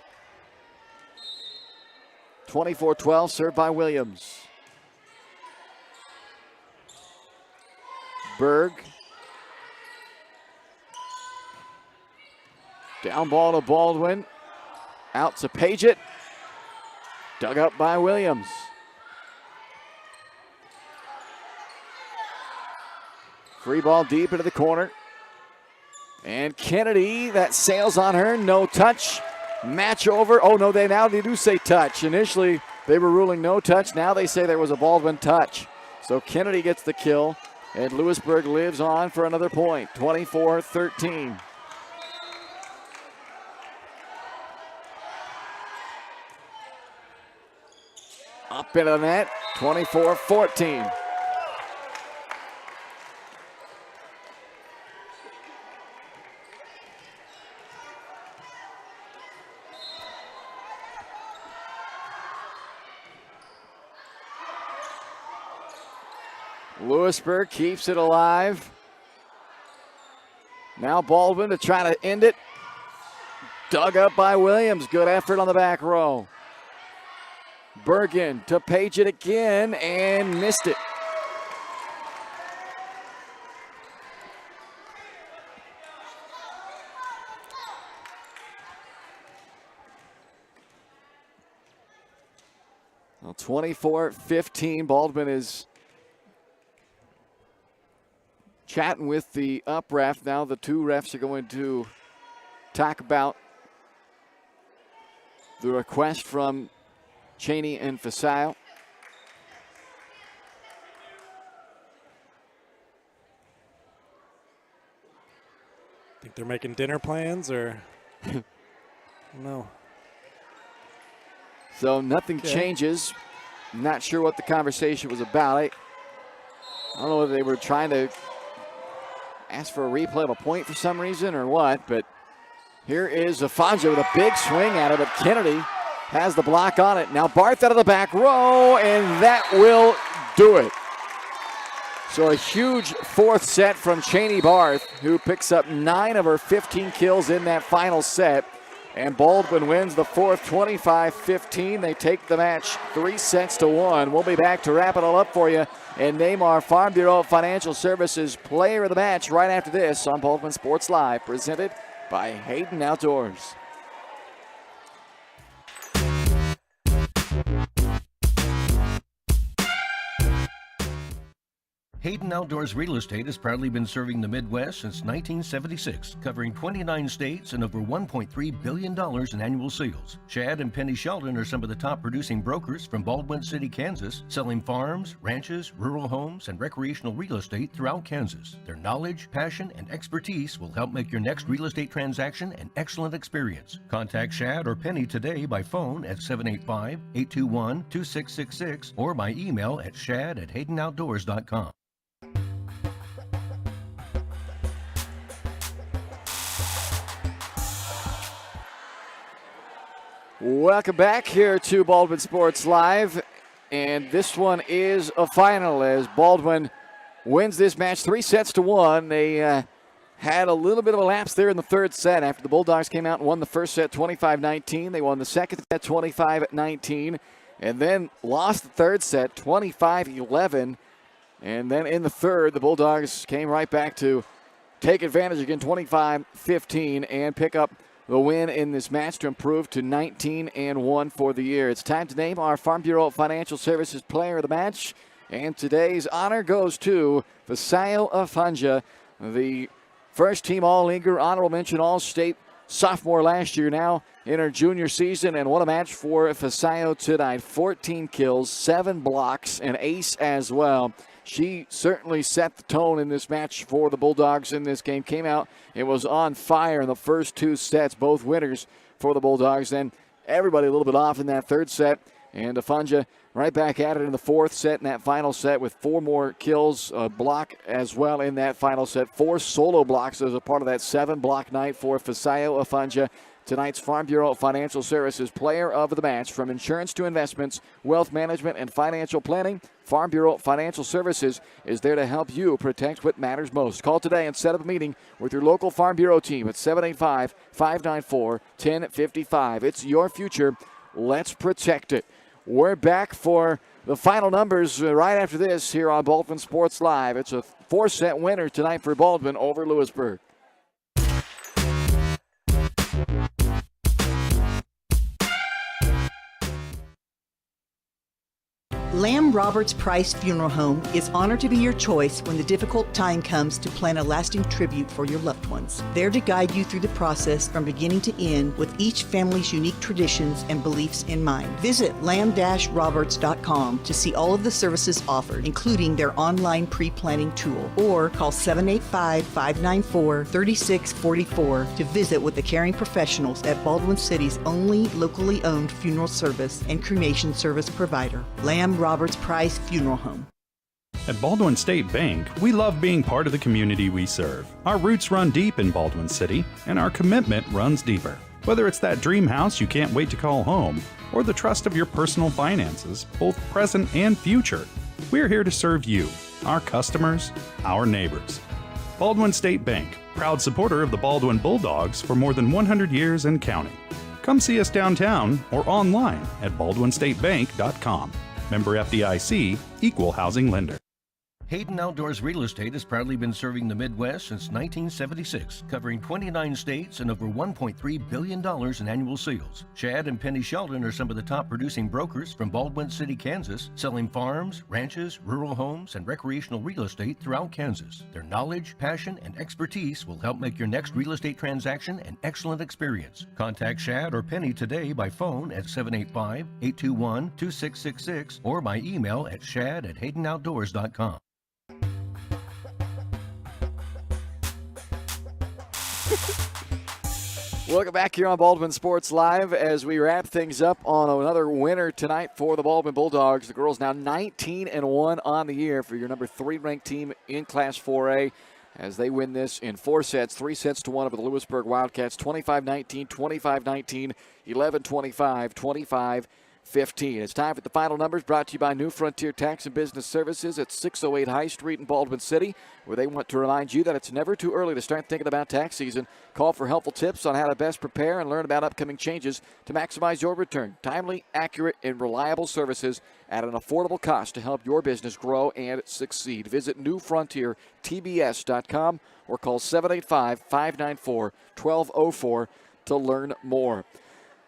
24-12, served by Williams. Berg. Down ball to Baldwin. Out to Paget. Dug up by Williams. Free ball deep into the corner. And Kennedy, that sails on her, no touch. Match over. Oh no, they do say touch. Initially, they were ruling no touch. Now they say there was a Baldwin touch. So Kennedy gets the kill, and Louisburg lives on for another point. 24-13. Up into the net. 24-14. Louisburg keeps it alive. Now Baldwin to try to end it. Dug up by Williams. Good effort on the back row. Bergen to Paget again and missed it. Well, 24-15. Baldwin is chatting with the up ref. Now the two refs are going to talk about the request from Cheney and Fasile. Think they're making dinner plans or no? So nothing changes. Not sure what the conversation was about. I don't know if they were trying to ask for a replay of a point for some reason or what, but here is Afonso with a big swing at it, but Kennedy has the block on it. Now Barth out of the back row, and that will do it. So a huge fourth set from Cheney Barth, who picks up 9 of her 15 kills in that final set. And Baldwin wins the fourth 25-15. They take the match 3-1. We'll be back to wrap it all up for you and name our Farm Bureau Financial Services player of the match right after this on Baldwin Sports Live, presented by Hayden Outdoors. Hayden Outdoors Real Estate has proudly been serving the Midwest since 1976, covering 29 states and over $1.3 billion in annual sales. Chad and Penny Sheldon are some of the top producing brokers from Baldwin City, Kansas, selling farms, ranches, rural homes, and recreational real estate throughout Kansas. Their knowledge, passion, and expertise will help make your next real estate transaction an excellent experience. Contact Chad or Penny today by phone at 785-821-2666 or by email at shad@haydenoutdoors.com. Welcome back here to Baldwin Sports Live, and this one is a final as Baldwin wins this match 3-1. They had a little bit of a lapse there in the third set after the Bulldogs came out and won the first set 25-19. They won the second set 25-19, and then lost the third set 25-11. And then in the third, the Bulldogs came right back to take advantage again, 25-15, and pick up the win in this match to improve to 19-1 for the year. It's time to name our Farm Bureau Financial Services player of the match. And today's honor goes to Fasile Afonso, the first team All-Leaguer, honorable mention All-State sophomore last year, now in her junior season. And what a match for Fasile tonight. 14 kills, 7 blocks, an ace as well. She certainly set the tone in this match for the Bulldogs in this game. Came out, it was on fire in the first 2 sets, both winners for the Bulldogs. Then everybody a little bit off in that third set. And Afonso right back at it in the fourth set, in that final set, with 4 more kills, a block as well in that final set. 4 solo blocks as a part of that 7-block night for Fasile Afonso. Tonight's Farm Bureau Financial Services player of the match. From insurance to investments, wealth management, and financial planning, Farm Bureau Financial Services is there to help you protect what matters most. Call today and set up a meeting with your local Farm Bureau team at 785-594-1055. It's your future. Let's protect it. We're back for the final numbers right after this here on Baldwin Sports Live. It's a 4-set winner tonight for Baldwin over Louisburg. Lamb Roberts Price Funeral Home is honored to be your choice when the difficult time comes to plan a lasting tribute for your loved ones. There to guide you through the process from beginning to end with each family's unique traditions and beliefs in mind. Visit lamb-roberts.com to see all of the services offered, including their online pre-planning tool, or call 785-594-3644 to visit with the caring professionals at Baldwin City's only locally owned funeral service and cremation service provider, Lamb Roberts Price Funeral Home. At Baldwin State Bank, we love being part of the community we serve. Our roots run deep in Baldwin City, and our commitment runs deeper. Whether it's that dream house you can't wait to call home, or the trust of your personal finances, both present and future, we're here to serve you, our customers, our neighbors. Baldwin State Bank, proud supporter of the Baldwin Bulldogs for more than 100 years and counting. Come see us downtown or online at baldwinstatebank.com. Member FDIC, Equal Housing Lender. Hayden Outdoors Real Estate has proudly been serving the Midwest since 1976, covering 29 states and over $1.3 billion in annual sales. Chad and Penny Sheldon are some of the top producing brokers from Baldwin City, Kansas, selling farms, ranches, rural homes, and recreational real estate throughout Kansas. Their knowledge, passion, and expertise will help make your next real estate transaction an excellent experience. Contact Chad or Penny today by phone at 785-821-2666 or by email at shad@haydenoutdoors.com. Welcome back here on Baldwin Sports Live as we wrap things up on another winner tonight for the Baldwin Bulldogs. The girls now 19-1 on the year for your number 3 ranked team in Class 4A as they win this in 4 sets, 3 sets to 1 over the Louisburg Wildcats, 25-19, 25-19, 11-25, 25-15. It's time for the final numbers brought to you by New Frontier Tax and Business Services at 608 High Street in Baldwin City, where they want to remind you that it's never too early to start thinking about tax season. Call for helpful tips on how to best prepare and learn about upcoming changes to maximize your return. Timely, accurate, and reliable services at an affordable cost to help your business grow and succeed. Visit newfrontiertbs.com or call 785-594-1204 to learn more.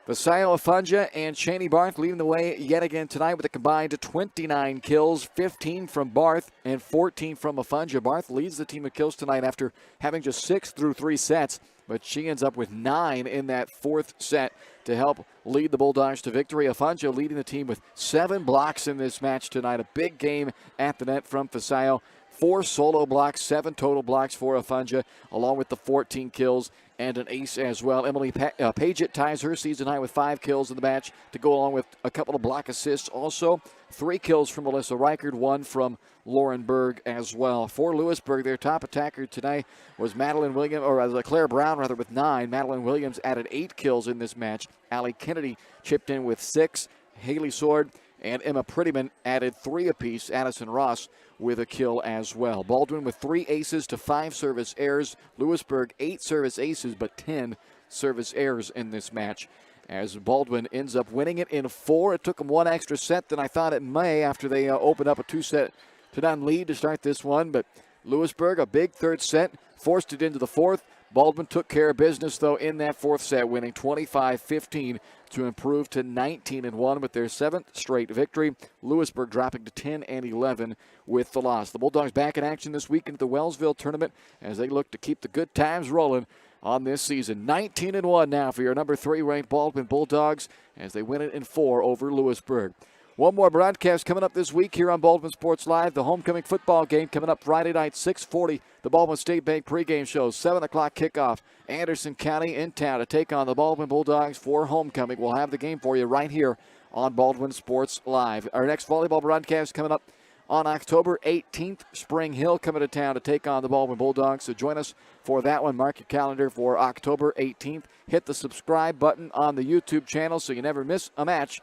Vasile Afunja and Cheney Barth leading the way yet again tonight with a combined 29 kills, 15 from Barth and 14 from Afunja. Barth leads the team of kills tonight after having just 6 through 3 sets, but she ends up with 9 in that 4th set to help lead the Bulldogs to victory. Afunja leading the team with 7 blocks in this match tonight. A big game at the net from Vasile. 4 solo blocks, 7 total blocks for Afunja, along with the 14 kills and an ace as well. Emily Paget ties her season high with 5 kills in the match to go along with a couple of block assists. Also, 3 kills from Melissa Reichard, 1 from Lauren Berg as well. For Louisburg, their top attacker today was Claire Brown with 9. Madeline Williams added 8 kills in this match. Allie Kennedy chipped in with 6. Haley Sword and Emma Prettyman added 3 apiece. Addison Ross with a kill as well. Baldwin with 3 aces to 5 service errors. Louisburg 8 service aces but 10 service errors in this match, as Baldwin ends up winning it in 4. It took them 1 extra set than I thought it may after they opened up a 2-set-to-none lead to start this one, but Louisburg, a big 3rd set, forced it into the 4th. Baldwin took care of business, though, in that 4th set, winning 25-15 to improve to 19-1 with their 7th straight victory. Louisburg dropping to 10-11 with the loss. The Bulldogs back in action this week into the Wellsville tournament as they look to keep the good times rolling on this season. 19-1 now for your number 3 ranked Baldwin Bulldogs as they win it in 4 over Louisburg. One more broadcast coming up this week here on Baldwin Sports Live. The homecoming football game coming up Friday night, 6:40. The Baldwin State Bank pregame show, 7 o'clock kickoff. Anderson County in town to take on the Baldwin Bulldogs for homecoming. We'll have the game for you right here on Baldwin Sports Live. Our next volleyball broadcast coming up on October 18th. Spring Hill coming to town to take on the Baldwin Bulldogs. So join us for that one. Mark your calendar for October 18th. Hit the subscribe button on the YouTube channel so you never miss a match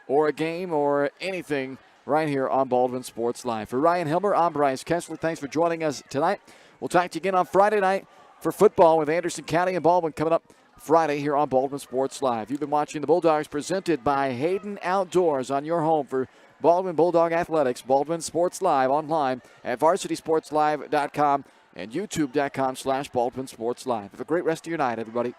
or a game or anything right here on Baldwin Sports Live. For Ryan Hilmer, I'm Bryce Kessler. Thanks for joining us tonight. We'll talk to you again on Friday night for football with Anderson County and Baldwin coming up Friday here on Baldwin Sports Live. You've been watching the Bulldogs presented by Hayden Outdoors on your home for Baldwin Bulldog Athletics. Baldwin Sports Live online at varsitysportslive.com and youtube.com/Baldwin Sports Live. Have a great rest of your night, everybody.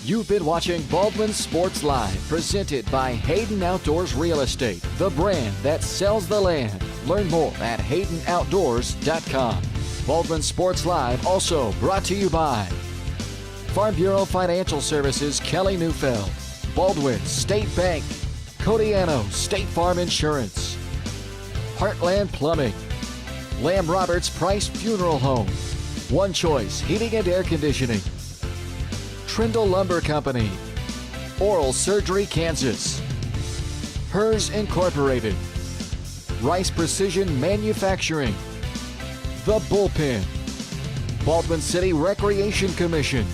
You've been watching Baldwin Sports Live, presented by Hayden Outdoors Real Estate, the brand that sells the land. Learn more at haydenoutdoors.com. Baldwin Sports Live also brought to you by Farm Bureau Financial Services, Kelly Neufeld, Baldwin State Bank, Codiano State Farm Insurance, Heartland Plumbing, Lamb Roberts Price Funeral Home, One Choice Heating and Air Conditioning, Trindle Lumber Company, Oral Surgery Kansas, Hers Incorporated, Rice Precision Manufacturing, The Bullpen, Baldwin City Recreation Commission,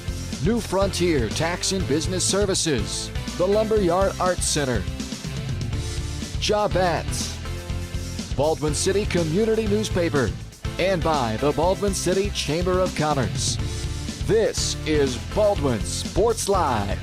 New Frontier Tax and Business Services, the Lumberyard Arts Center, Jobats, Baldwin City Community Newspaper, and by the Baldwin City Chamber of Commerce. This is Baldwin Sports Live.